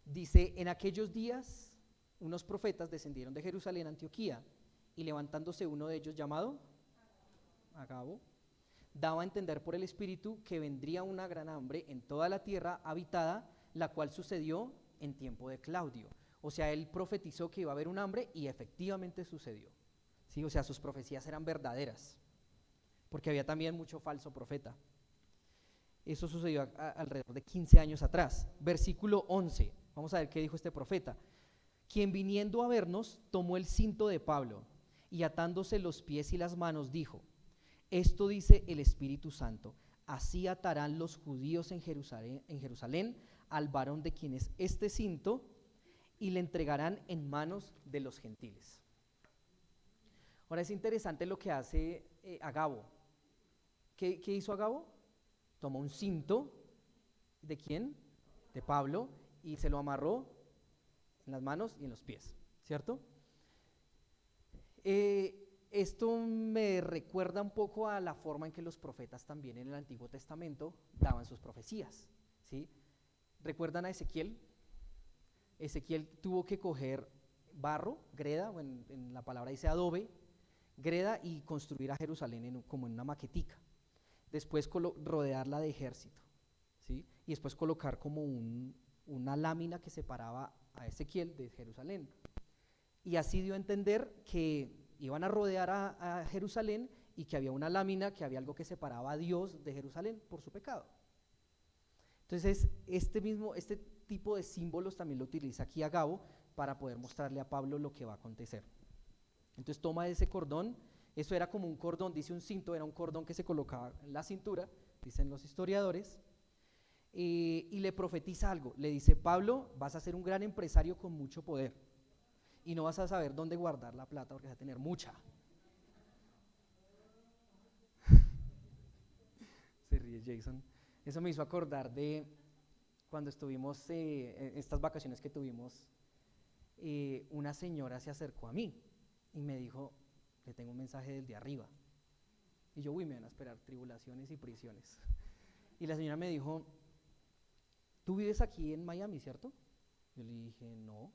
Dice, en aquellos días unos profetas descendieron de Jerusalén a Antioquía, y levantándose uno de ellos llamado Agabo, daba a entender por el Espíritu que vendría una gran hambre en toda la tierra habitada, la cual sucedió en tiempo de Claudio. O sea, él profetizó que iba a haber un hambre y efectivamente sucedió. ¿Sí? O sea, sus profecías eran verdaderas, porque había también mucho falso profeta. Eso sucedió alrededor de 15 años atrás. Versículo 11, vamos a ver qué dijo este profeta. Quien viniendo a vernos tomó el cinto de Pablo y atándose los pies y las manos dijo: esto dice el Espíritu Santo, así atarán los judíos en Jerusalén al varón de quien es este cinto y le entregarán en manos de los gentiles. Ahora es interesante lo que hace Agabo. ¿Qué hizo Agabo? Tomó un cinto, ¿de quién? De Pablo, y se lo amarró en las manos y en los pies, ¿cierto? Esto me recuerda un poco a la forma en que los profetas también en el Antiguo Testamento daban sus profecías, ¿sí? ¿Recuerdan a Ezequiel? Ezequiel tuvo que coger barro, greda, o en la palabra dice adobe, greda, y construir a Jerusalén como en una maquetica. Después rodearla de ejército, ¿sí? Y después colocar como una lámina que separaba a Ezequiel de Jerusalén. Y así dio a entender que iban a rodear a Jerusalén y que había una lámina, que había algo que separaba a Dios de Jerusalén por su pecado. Entonces, este tipo de símbolos también lo utiliza aquí Agabo para poder mostrarle a Pablo lo que va a acontecer. Entonces toma ese cordón, eso era como un cordón, dice un cinto, era un cordón que se colocaba en la cintura, dicen los historiadores, y le profetiza algo, le dice: Pablo, vas a ser un gran empresario con mucho poder, y no vas a saber dónde guardar la plata porque vas a tener mucha. Se ríe Jason. Eso me hizo acordar de cuando estuvimos, estas vacaciones que tuvimos, una señora se acercó a mí y me dijo: le tengo un mensaje del de arriba. Y yo: uy, me van a esperar tribulaciones y prisiones. Y la señora me dijo: ¿tú vives aquí en Miami, cierto? Yo le dije: no.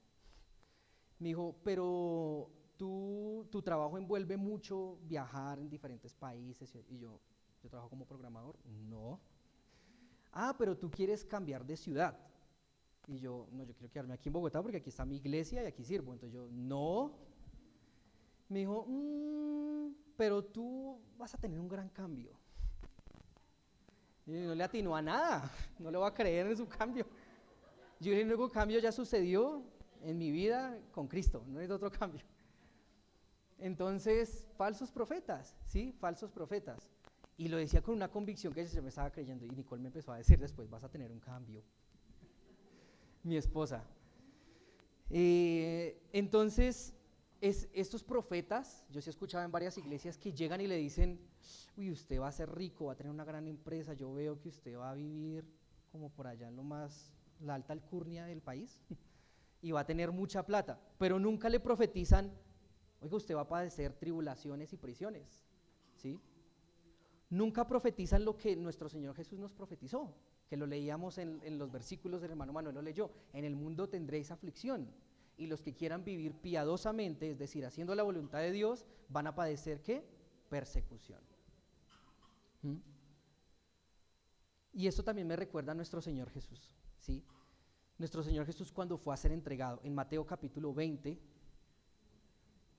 Me dijo: pero tu trabajo envuelve mucho viajar en diferentes países. Y yo trabajo como programador. No. Ah, pero tú quieres cambiar de ciudad. Y yo: no, yo quiero quedarme aquí en Bogotá porque aquí está mi iglesia y aquí sirvo. Entonces yo: no. Me dijo: pero tú vas a tener un gran cambio. Y no le atinó a nada, no le voy a creer en su cambio. Yo dije: el único cambio ya sucedió en mi vida con Cristo, no es otro cambio. Entonces, falsos profetas, ¿sí? Falsos profetas. Y lo decía con una convicción que yo me estaba creyendo. Y Nicole me empezó a decir después: vas a tener un cambio. Mi esposa. Entonces, estos profetas, yo sí he escuchado en varias iglesias que llegan y le dicen: uy, usted va a ser rico, va a tener una gran empresa, yo veo que usted va a vivir como por allá en la alta alcurnia del país y va a tener mucha plata, pero nunca le profetizan: oiga, usted va a padecer tribulaciones y prisiones, ¿sí? Nunca profetizan lo que nuestro Señor Jesús nos profetizó, que lo leíamos en los versículos del hermano Manuel, lo leyó: en el mundo tendréis aflicción, y los que quieran vivir piadosamente, es decir, haciendo la voluntad de Dios, van a padecer, ¿qué? Persecución. Y esto también me recuerda a nuestro Señor Jesús, ¿sí? Nuestro Señor Jesús, cuando fue a ser entregado, en Mateo capítulo 20,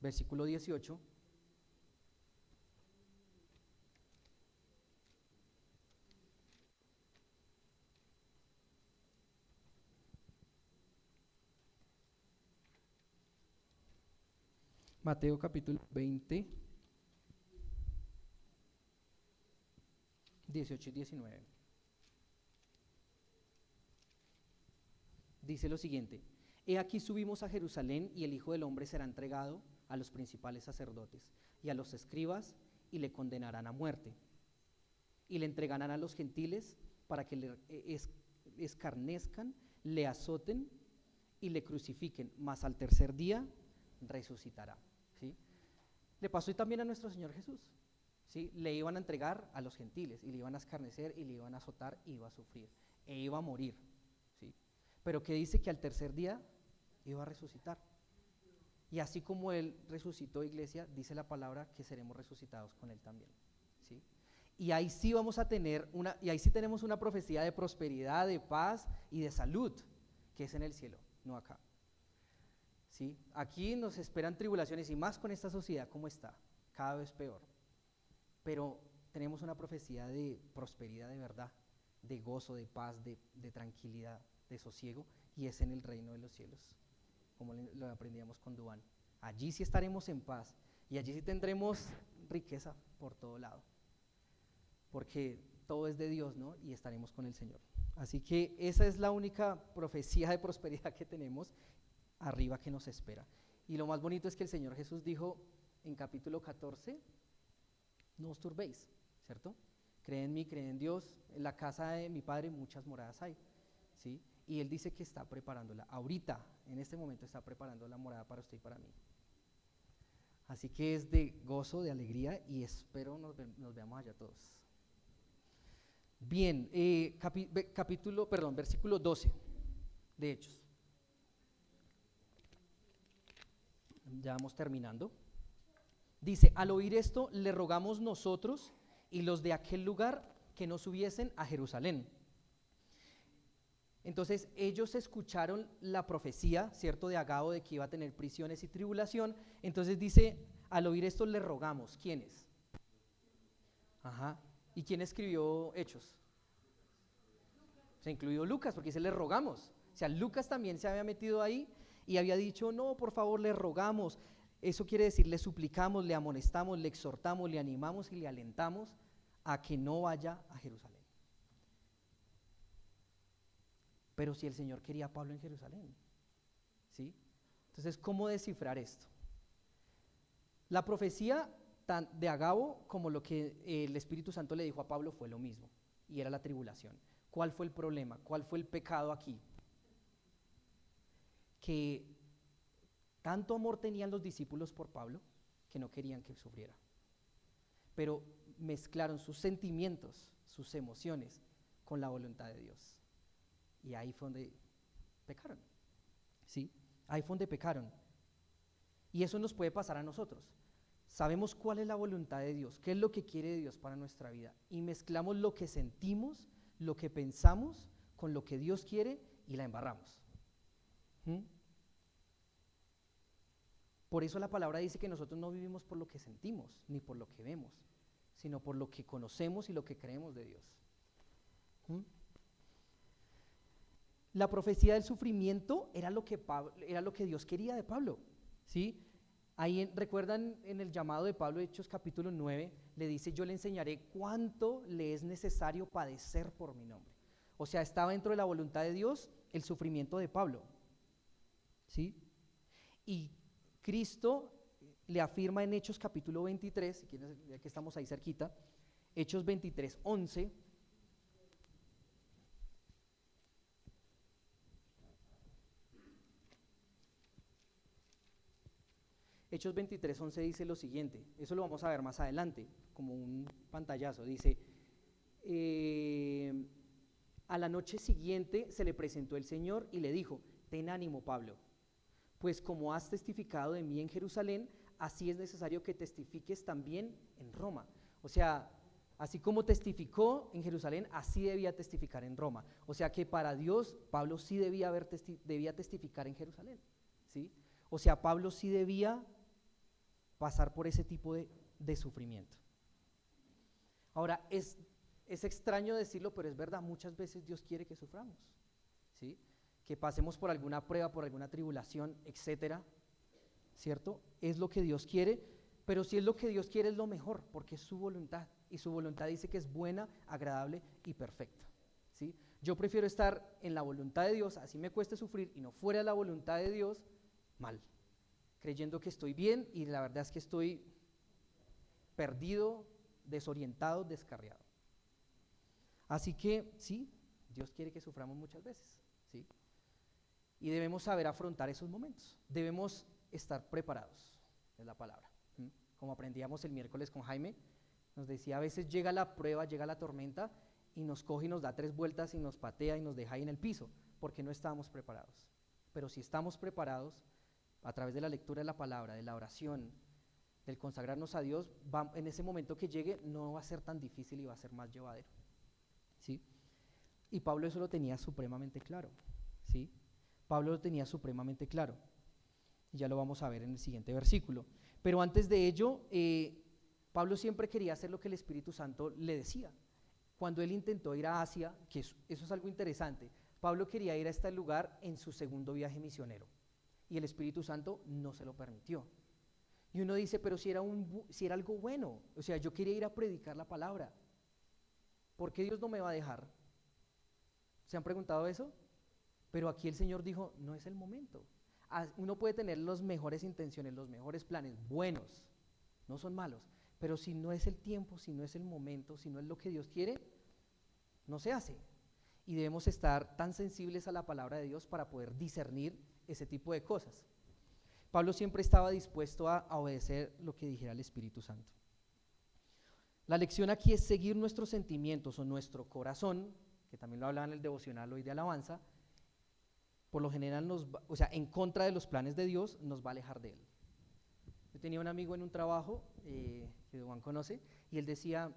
versículo 18, Mateo capítulo 20, 18 y 19. Dice lo siguiente: he aquí subimos a Jerusalén, y el Hijo del Hombre será entregado a los principales sacerdotes y a los escribas, y le condenarán a muerte, y le entregarán a los gentiles para que le escarnezcan, le azoten y le crucifiquen, mas al tercer día resucitará. ¿Sí? Le pasó también a nuestro Señor Jesús, ¿sí? Le iban a entregar a los gentiles y le iban a escarnecer y le iban a azotar, iba a sufrir e iba a morir, ¿sí? Pero que dice que al tercer día iba a resucitar. Y así como Él resucitó, iglesia, dice la palabra que seremos resucitados con Él también, Y ahí sí vamos a tener y ahí sí tenemos una profecía de prosperidad, de paz y de salud, que es en el cielo, no acá. ¿Sí? Aquí nos esperan tribulaciones y más con esta sociedad como está, cada vez peor. Pero tenemos una profecía de prosperidad de verdad, de gozo, de paz, de tranquilidad, de sosiego, y es en el reino de los cielos, como lo aprendíamos con Duván. Allí sí estaremos en paz y allí sí tendremos riqueza por todo lado, porque todo es de Dios, ¿no? Y estaremos con el Señor. Así que esa es la única profecía de prosperidad que tenemos arriba que nos espera. Y lo más bonito es que el Señor Jesús dijo en capítulo 14, no os turbéis, ¿cierto? Cree en mí, cree en Dios, en la casa de mi Padre muchas moradas hay, ¿sí? Y Él dice que está preparándola, ahorita, en este momento está preparando la morada para usted y para mí. Así que es de gozo, de alegría, y espero nos veamos allá todos. Bien, versículo 12 de Hechos. Ya vamos terminando. Dice, al oír esto, le rogamos nosotros y los de aquel lugar que no subiesen a Jerusalén. Entonces ellos escucharon la profecía, ¿cierto?, de Agabo de que iba a tener prisiones y tribulación. Entonces dice, al oír esto le rogamos. ¿Quiénes? Ajá. ¿Y quién escribió Hechos? Se incluyó Lucas, porque dice le rogamos. O sea, Lucas también se había metido ahí y había dicho, no, por favor, le rogamos. Eso quiere decir, le suplicamos, le amonestamos, le exhortamos, le animamos y le alentamos a que no vaya a Jerusalén. Pero si el Señor quería a Pablo en Jerusalén, ¿sí? Entonces, ¿cómo descifrar esto? La profecía de Agabo como lo que el Espíritu Santo le dijo a Pablo fue lo mismo, y era la tribulación. ¿Cuál fue el problema? ¿Cuál fue el pecado aquí? Que tanto amor tenían los discípulos por Pablo que no querían que sufriera, pero mezclaron sus sentimientos, sus emociones con la voluntad de Dios, y ahí fue donde pecaron, ¿sí? Ahí fue donde pecaron, y eso nos puede pasar a nosotros. Sabemos cuál es la voluntad de Dios, qué es lo que quiere Dios para nuestra vida, y mezclamos lo que sentimos, lo que pensamos con lo que Dios quiere y la embarramos. Por eso la palabra dice que nosotros no vivimos por lo que sentimos, ni por lo que vemos, sino por lo que conocemos y lo que creemos de Dios. La profecía del sufrimiento era lo que Dios quería de Pablo, ¿sí? Ahí recuerdan en el llamado de Pablo, Hechos capítulo 9, le dice, yo le enseñaré cuánto le es necesario padecer por mi nombre. O sea, estaba dentro de la voluntad de Dios el sufrimiento de Pablo, ¿sí? Y Cristo le afirma en Hechos capítulo 23, si quieren, ya que estamos ahí cerquita, Hechos 23, 11. Hechos 23, 11 dice lo siguiente, eso lo vamos a ver más adelante, como un pantallazo, dice, a la noche siguiente se le presentó el Señor y le dijo, ten ánimo, Pablo, pues como has testificado de mí en Jerusalén, así es necesario que testifiques también en Roma. O sea, así como testificó en Jerusalén, así debía testificar en Roma. O sea que para Dios, Pablo sí debía testificar en Jerusalén, ¿sí? O sea, Pablo sí debía pasar por ese tipo de sufrimiento. Ahora, es extraño decirlo, pero es verdad, muchas veces Dios quiere que suframos, ¿sí? Que pasemos por alguna prueba, por alguna tribulación, etcétera, ¿cierto? Es lo que Dios quiere, pero si es lo que Dios quiere es lo mejor, porque es su voluntad, y su voluntad dice que es buena, agradable y perfecta, ¿sí? Yo prefiero estar en la voluntad de Dios, así me cueste sufrir, y no fuera de la voluntad de Dios, mal, creyendo que estoy bien, y la verdad es que estoy perdido, desorientado, descarriado. Así que, sí, Dios quiere que suframos muchas veces, ¿sí? Y debemos saber afrontar esos momentos, debemos estar preparados, es la palabra. Como aprendíamos el miércoles con Jaime, nos decía, a veces llega la prueba, llega la tormenta, y nos coge y nos da 3 vueltas y nos patea y nos deja ahí en el piso, porque no estábamos preparados. Pero si estamos preparados, a través de la lectura de la palabra, de la oración, del consagrarnos a Dios, en ese momento que llegue no va a ser tan difícil y va a ser más llevadero, ¿sí? Y Pablo eso lo tenía supremamente claro, ¿sí? Pablo lo tenía supremamente claro. Y ya lo vamos a ver en el siguiente versículo. Pero antes de ello, Pablo siempre quería hacer lo que el Espíritu Santo le decía. Cuando él intentó ir a Asia, que eso es algo interesante, Pablo quería ir a este lugar en su segundo viaje misionero y el Espíritu Santo no se lo permitió. Y uno dice, pero si era algo bueno, o sea, yo quería ir a predicar la palabra, ¿por qué Dios no me va a dejar? ¿Se han preguntado eso? Pero aquí el Señor dijo, no es el momento. Uno puede tener las mejores intenciones, los mejores planes, buenos, no son malos, pero si no es el tiempo, si no es el momento, si no es lo que Dios quiere, no se hace. Y debemos estar tan sensibles a la palabra de Dios para poder discernir ese tipo de cosas. Pablo siempre estaba dispuesto a obedecer lo que dijera el Espíritu Santo. La lección aquí es seguir nuestros sentimientos o nuestro corazón, que también lo hablaba en el devocional hoy de alabanza, por lo general en contra de los planes de Dios, nos va a alejar de Él. Yo tenía un amigo en un trabajo, que Juan conoce, y él decía,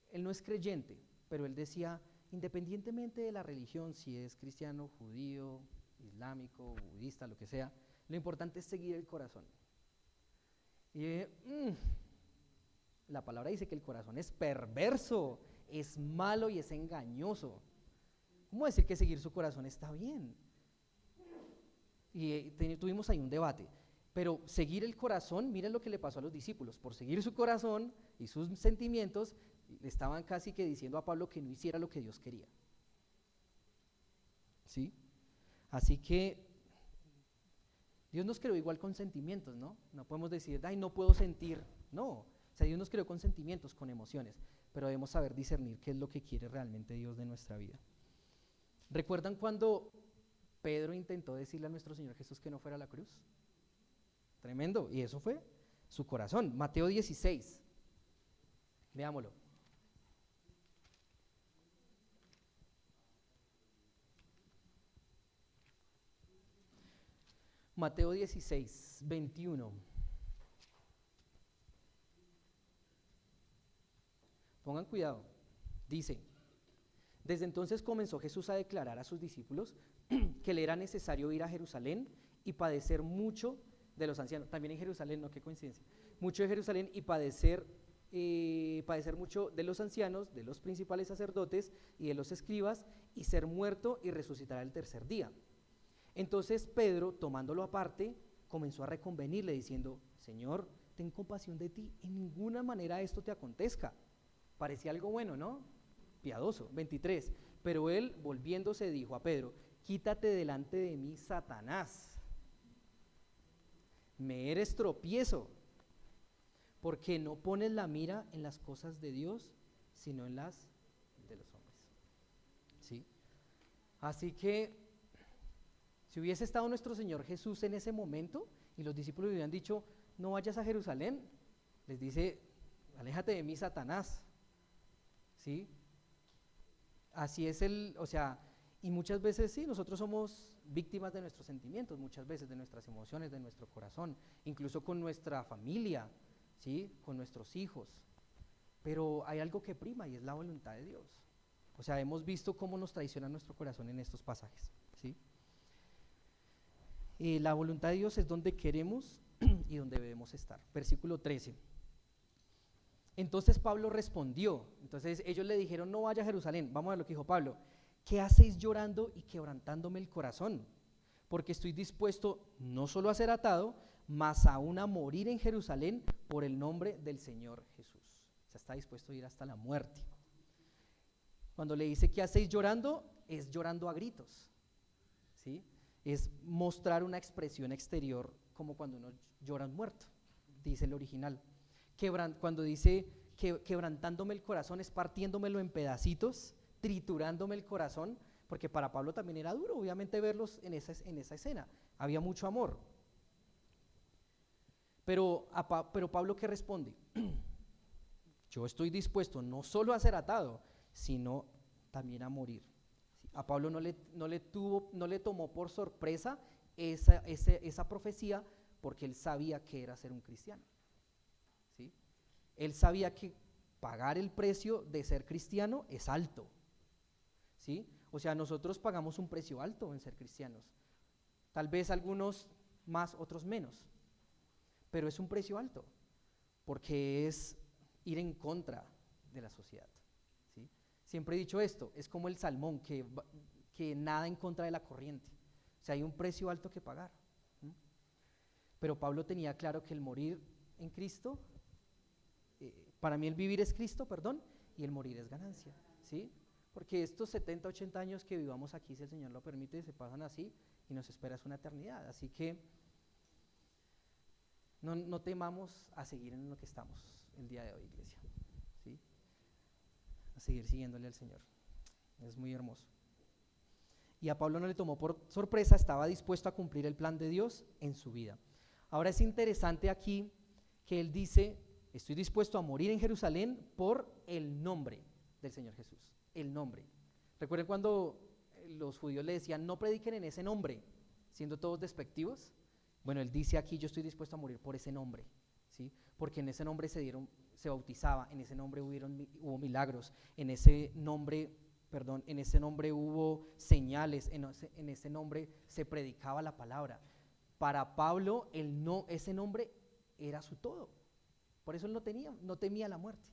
él no es creyente, pero él decía, independientemente de la religión, si es cristiano, judío, islámico, budista, lo que sea, lo importante es seguir el corazón. Y la palabra dice que el corazón es perverso, es malo y es engañoso. ¿Cómo decir que seguir su corazón está bien? Y tuvimos ahí un debate, pero seguir el corazón, miren lo que le pasó a los discípulos, por seguir su corazón y sus sentimientos, le estaban casi que diciendo a Pablo que no hiciera lo que Dios quería. ¿Sí? Así que Dios nos creó igual con sentimientos, ¿no? No podemos decir, ay, no puedo sentir, no. O sea, Dios nos creó con sentimientos, con emociones, pero debemos saber discernir qué es lo que quiere realmente Dios de nuestra vida. ¿Recuerdan cuando Pedro intentó decirle a nuestro Señor Jesús que no fuera a la cruz? Tremendo, y eso fue su corazón. Mateo 16, veámoslo. Mateo 16, 21. Pongan cuidado, dice, desde entonces comenzó Jesús a declarar a sus discípulos que le era necesario ir a Jerusalén y padecer mucho de los ancianos, también en Jerusalén, no, qué coincidencia, mucho de Jerusalén y padecer mucho de los ancianos, de los principales sacerdotes y de los escribas, y ser muerto y resucitar al tercer día. Entonces Pedro, tomándolo aparte, comenzó a reconvenirle diciendo, Señor, ten compasión de ti, en ninguna manera esto te acontezca. Parecía algo bueno, ¿no? Piadoso. 23. Pero él, volviéndose, dijo a Pedro, quítate delante de mí, Satanás. Me eres tropiezo, porque no pones la mira en las cosas de Dios, sino en las de los hombres. ¿Sí? Así que, si hubiese estado nuestro Señor Jesús en ese momento, y los discípulos le hubieran dicho, no vayas a Jerusalén, les dice, aléjate de mí, Satanás. ¿Sí? Así es y muchas veces sí, nosotros somos víctimas de nuestros sentimientos, muchas veces de nuestras emociones, de nuestro corazón, incluso con nuestra familia, ¿sí? Con nuestros hijos, pero hay algo que prima y es la voluntad de Dios. O sea, hemos visto cómo nos traiciona nuestro corazón en estos pasajes, ¿sí? La voluntad de Dios es donde queremos y donde debemos estar. Versículo 13. Entonces Pablo respondió, entonces ellos le dijeron, no vaya a Jerusalén. Vamos a ver lo que dijo Pablo. ¿Qué hacéis llorando y quebrantándome el corazón? Porque estoy dispuesto no solo a ser atado, mas aún a morir en Jerusalén por el nombre del Señor Jesús. O sea, está dispuesto a ir hasta la muerte. Cuando le dice ¿qué hacéis llorando? Es llorando a gritos, ¿sí? Es mostrar una expresión exterior como cuando uno llora muerto, dice el original. Cuando dice quebrantándome el corazón es partiéndomelo en pedacitos, triturándome el corazón, porque para Pablo también era duro, obviamente, verlos en esa escena. Había mucho amor. Pero Pablo, ¿qué responde? Yo estoy dispuesto no solo a ser atado, sino también a morir. A Pablo no le tomó por sorpresa esa profecía, porque él sabía que era ser un cristiano. Él sabía que pagar el precio de ser cristiano es alto, ¿sí? O sea, nosotros pagamos un precio alto en ser cristianos. Tal vez algunos más, otros menos, pero es un precio alto, porque es ir en contra de la sociedad, ¿sí? Siempre he dicho esto, es como el salmón que nada en contra de la corriente. O sea, hay un precio alto que pagar. Pero Pablo tenía claro que el morir en Cristo, para mí el vivir es Cristo, perdón, y el morir es ganancia, ¿sí? Porque estos 70, 80 años que vivamos aquí, si el Señor lo permite, se pasan así y nos espera una eternidad. Así que no temamos a seguir en lo que estamos el día de hoy, iglesia, ¿sí? A seguir siguiéndole al Señor. Es muy hermoso. Y a Pablo no le tomó por sorpresa, estaba dispuesto a cumplir el plan de Dios en su vida. Ahora es interesante aquí que él dice, estoy dispuesto a morir en Jerusalén por el nombre del Señor Jesús, el nombre. ¿Recuerden cuando los judíos le decían, no prediquen en ese nombre, siendo todos despectivos? Bueno, él dice aquí, yo estoy dispuesto a morir por ese nombre, ¿sí? Porque en ese nombre se bautizaba, en ese nombre hubo milagros, en ese nombre hubo señales, en ese nombre se predicaba la palabra. Para Pablo, ese nombre era su todo. Por eso él no temía la muerte.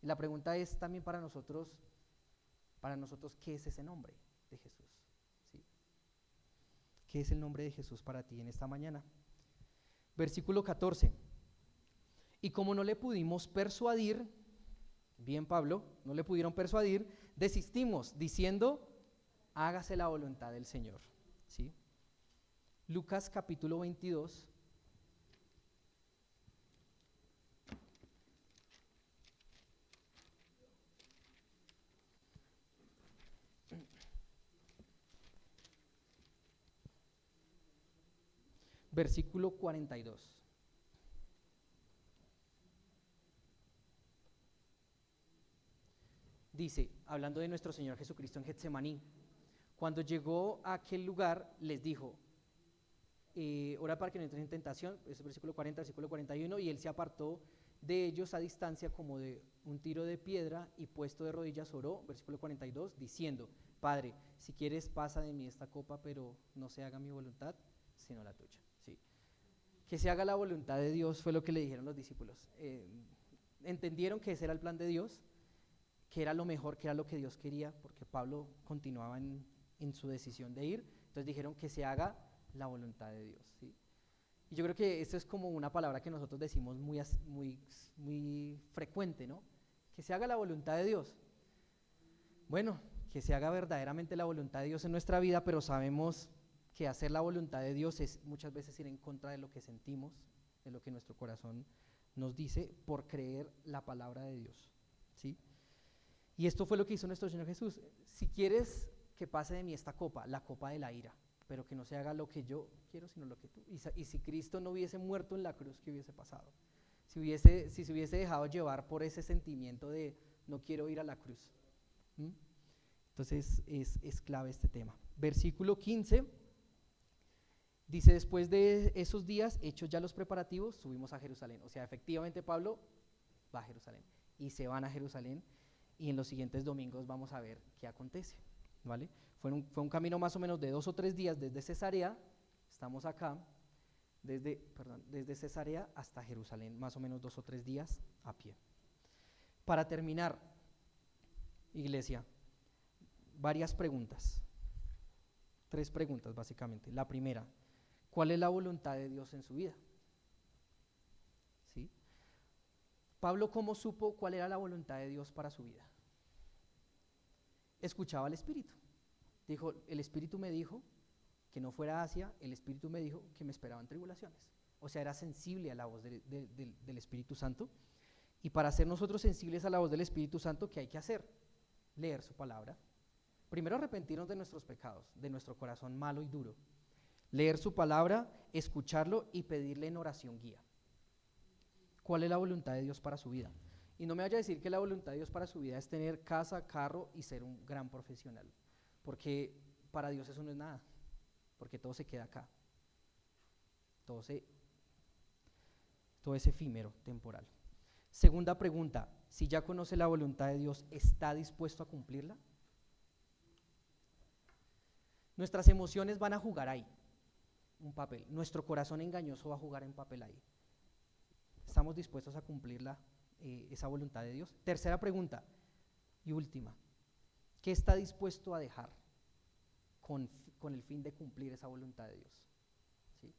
Y la pregunta es también para nosotros, ¿qué es ese nombre de Jesús? ¿Sí? ¿Qué es el nombre de Jesús para ti en esta mañana? Versículo 14. Y como no le pudimos persuadir, bien Pablo, no le pudieron persuadir, desistimos diciendo, hágase la voluntad del Señor, ¿sí? Lucas capítulo 22. Versículo 42. Dice, hablando de nuestro Señor Jesucristo en Getsemaní, cuando llegó a aquel lugar, les dijo, ora para que no entren en tentación, es el versículo 40, versículo 41, y él se apartó de ellos a distancia como de un tiro de piedra y puesto de rodillas oró, versículo 42, diciendo, Padre, si quieres pasa de mí esta copa, pero no se haga mi voluntad, sino la tuya. ¿Sí? Que se haga la voluntad de Dios fue lo que le dijeron los discípulos. Entendieron que ese era el plan de Dios, que era lo mejor, que era lo que Dios quería, porque Pablo continuaba en su decisión de ir, entonces dijeron que se haga la voluntad de Dios, ¿sí? Y yo creo que esto es como una palabra que nosotros decimos muy frecuente, ¿no? Que se haga la voluntad de Dios. Bueno, que se haga verdaderamente la voluntad de Dios en nuestra vida, pero sabemos que hacer la voluntad de Dios es muchas veces ir en contra de lo que sentimos, de lo que nuestro corazón nos dice, por creer la palabra de Dios, ¿sí? Y esto fue lo que hizo nuestro Señor Jesús. Si quieres que pase de mí esta copa, la copa de la ira, pero que no se haga lo que yo quiero, sino lo que tú. Y si Cristo no hubiese muerto en la cruz, ¿qué hubiese pasado? Si se hubiese dejado llevar por ese sentimiento de no quiero ir a la cruz. Entonces es clave este tema. Versículo 15 dice, después de esos días, hechos ya los preparativos, subimos a Jerusalén. O sea, efectivamente Pablo va a Jerusalén y se van a Jerusalén. Y en los siguientes domingos vamos a ver qué acontece, ¿vale? Fue un camino más o menos de 2 o 3 días desde Cesarea, estamos acá, desde Cesarea hasta Jerusalén, más o menos 2 o 3 días a pie. Para terminar, iglesia, varias preguntas, 3 preguntas básicamente. La primera, ¿cuál es la voluntad de Dios en su vida? ¿Sí? Pablo, ¿cómo supo cuál era la voluntad de Dios para su vida? Escuchaba al Espíritu. Dijo, el Espíritu me dijo que no fuera a Asia, el Espíritu me dijo que me esperaban tribulaciones. O sea, era sensible a la voz del Espíritu Santo. Y para ser nosotros sensibles a la voz del Espíritu Santo, ¿qué hay que hacer? Leer su palabra. Primero arrepentirnos de nuestros pecados, de nuestro corazón malo y duro. Leer su palabra, escucharlo y pedirle en oración guía. ¿Cuál es la voluntad de Dios para su vida? Y no me vaya a decir que la voluntad de Dios para su vida es tener casa, carro y ser un gran profesional, porque para Dios eso no es nada, porque todo se queda acá, todo es efímero, temporal. Segunda pregunta, si ya conoce la voluntad de Dios, ¿está dispuesto a cumplirla? Nuestras emociones van a jugar ahí un papel, nuestro corazón engañoso va a jugar un papel ahí. ¿Estamos dispuestos a cumplir esa voluntad de Dios? Tercera pregunta y última, ¿qué está dispuesto a dejar con el fin de cumplir esa voluntad de Dios? ¿Sí?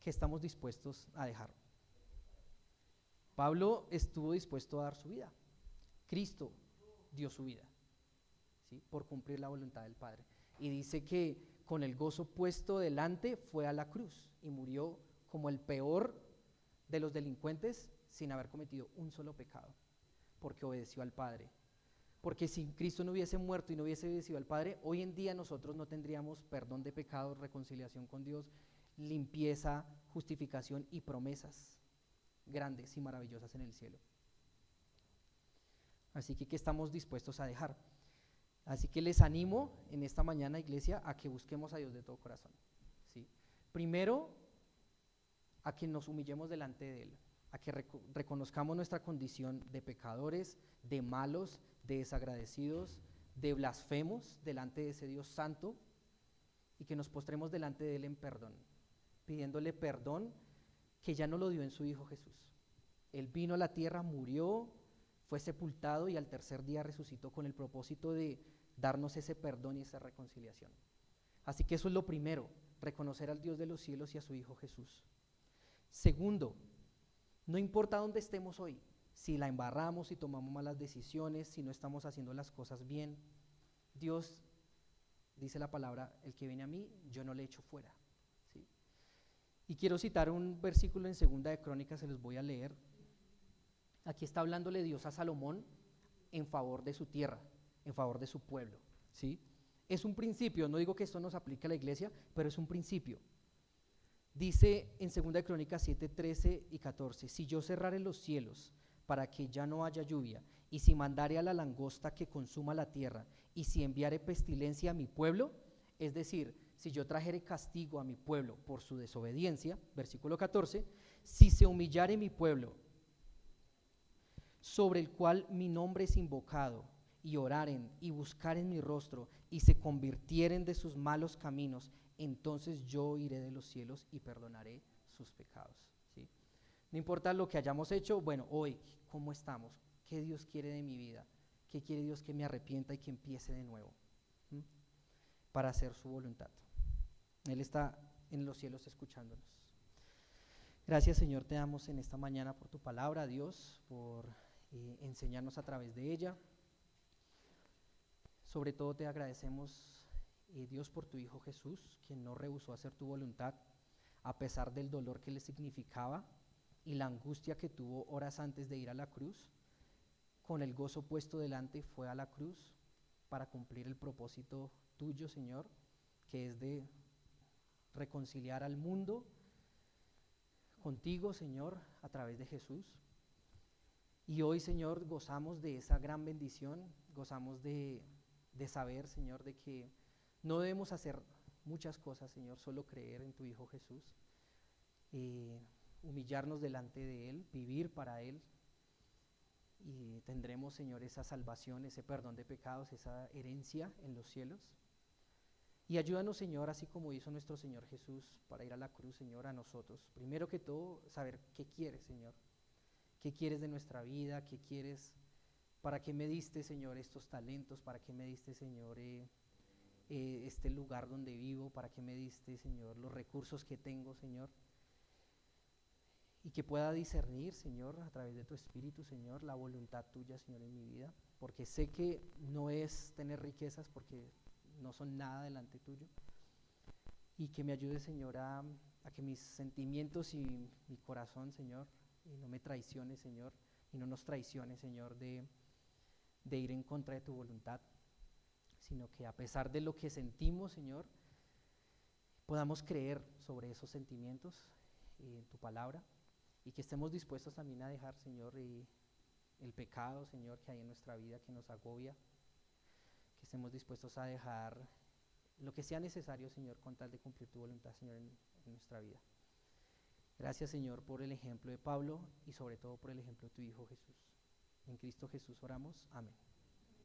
¿Qué estamos dispuestos a dejar? Pablo estuvo dispuesto a dar su vida. Cristo dio su vida, ¿sí? Por cumplir la voluntad del Padre. Y dice que con el gozo puesto delante fue a la cruz y murió como el peor de los delincuentes sin haber cometido un solo pecado, porque obedeció al Padre. Porque si Cristo no hubiese muerto y no hubiese obedecido al Padre, hoy en día nosotros no tendríamos perdón de pecados, reconciliación con Dios, limpieza, justificación y promesas grandes y maravillosas en el cielo. Así que, ¿qué estamos dispuestos a dejar? Así que les animo en esta mañana, iglesia, a que busquemos a Dios de todo corazón, ¿sí? Primero, a que nos humillemos delante de Él, a que reconozcamos nuestra condición de pecadores, de malos, de desagradecidos, de blasfemos delante de ese Dios santo, y que nos postremos delante de Él en perdón, pidiéndole perdón que ya no lo dio en su Hijo Jesús. Él vino a la tierra, murió, fue sepultado y al tercer día resucitó con el propósito de darnos ese perdón y esa reconciliación. Así que eso es lo primero, reconocer al Dios de los cielos y a su Hijo Jesús. Segundo, no importa dónde estemos hoy, si la embarramos, si tomamos malas decisiones, si no estamos haciendo las cosas bien, Dios, dice la palabra, el que viene a mí, yo no le echo fuera, ¿sí? Y quiero citar un versículo en 2 de Crónicas, se los voy a leer. Aquí está hablándole Dios a Salomón en favor de su tierra, en favor de su pueblo, ¿sí? Es un principio, no digo que esto nos aplique a la iglesia, pero es un principio. Dice en 2 de Crónicas 7, 13 y 14, si yo cerrare los cielos para que ya no haya lluvia, y si mandare a la langosta que consuma la tierra, y si enviare pestilencia a mi pueblo, es decir, si yo trajere castigo a mi pueblo por su desobediencia, versículo 14, si se humillare mi pueblo, sobre el cual mi nombre es invocado, y oraren y buscaren mi rostro, y se convirtieren de sus malos caminos, entonces yo iré de los cielos y perdonaré sus pecados, ¿sí? No importa lo que hayamos hecho, bueno, hoy, ¿cómo estamos? ¿Qué Dios quiere de mi vida? ¿Qué quiere Dios que me arrepienta y que empiece de nuevo? Para hacer su voluntad. Él está en los cielos escuchándonos. Gracias, Señor, te damos en esta mañana por tu palabra, Dios, por enseñarnos a través de ella. Sobre todo te agradecemos, Dios, por tu Hijo Jesús, quien no rehusó hacer tu voluntad, a pesar del dolor que le significaba y la angustia que tuvo horas antes de ir a la cruz. Con el gozo puesto delante fue a la cruz para cumplir el propósito tuyo, Señor, que es de reconciliar al mundo contigo, Señor, a través de Jesús. Y hoy, Señor, gozamos de esa gran bendición, gozamos de saber, Señor, de que no debemos hacer muchas cosas, Señor, solo creer en tu Hijo Jesús, humillarnos delante de Él, vivir para Él, y tendremos, Señor, esa salvación, ese perdón de pecados, esa herencia en los cielos. Y ayúdanos, Señor, así como hizo nuestro Señor Jesús para ir a la cruz, Señor, a nosotros. Primero que todo, saber qué quieres, Señor. ¿Qué quieres de nuestra vida? ¿Qué quieres? ¿Para qué me diste, Señor, estos talentos? ¿Para qué me diste, Señor, este lugar donde vivo? ¿Para qué me diste, Señor, los recursos que tengo, Señor? Y que pueda discernir, Señor, a través de tu Espíritu, Señor, la voluntad tuya, Señor, en mi vida. Porque sé que no es tener riquezas, porque no son nada delante tuyo. Y que me ayude, Señor, a que mis sentimientos y mi corazón, Señor, no me traicione, Señor, y no nos traicione, Señor, de ir en contra de tu voluntad, sino que a pesar de lo que sentimos, Señor, podamos creer sobre esos sentimientos en tu palabra, y que estemos dispuestos también a dejar, Señor, el pecado, Señor, que hay en nuestra vida que nos agobia, que estemos dispuestos a dejar lo que sea necesario, Señor, con tal de cumplir tu voluntad, Señor, en nuestra vida. Gracias, Señor, por el ejemplo de Pablo y sobre todo por el ejemplo de tu Hijo Jesús. En Cristo Jesús oramos. Amén.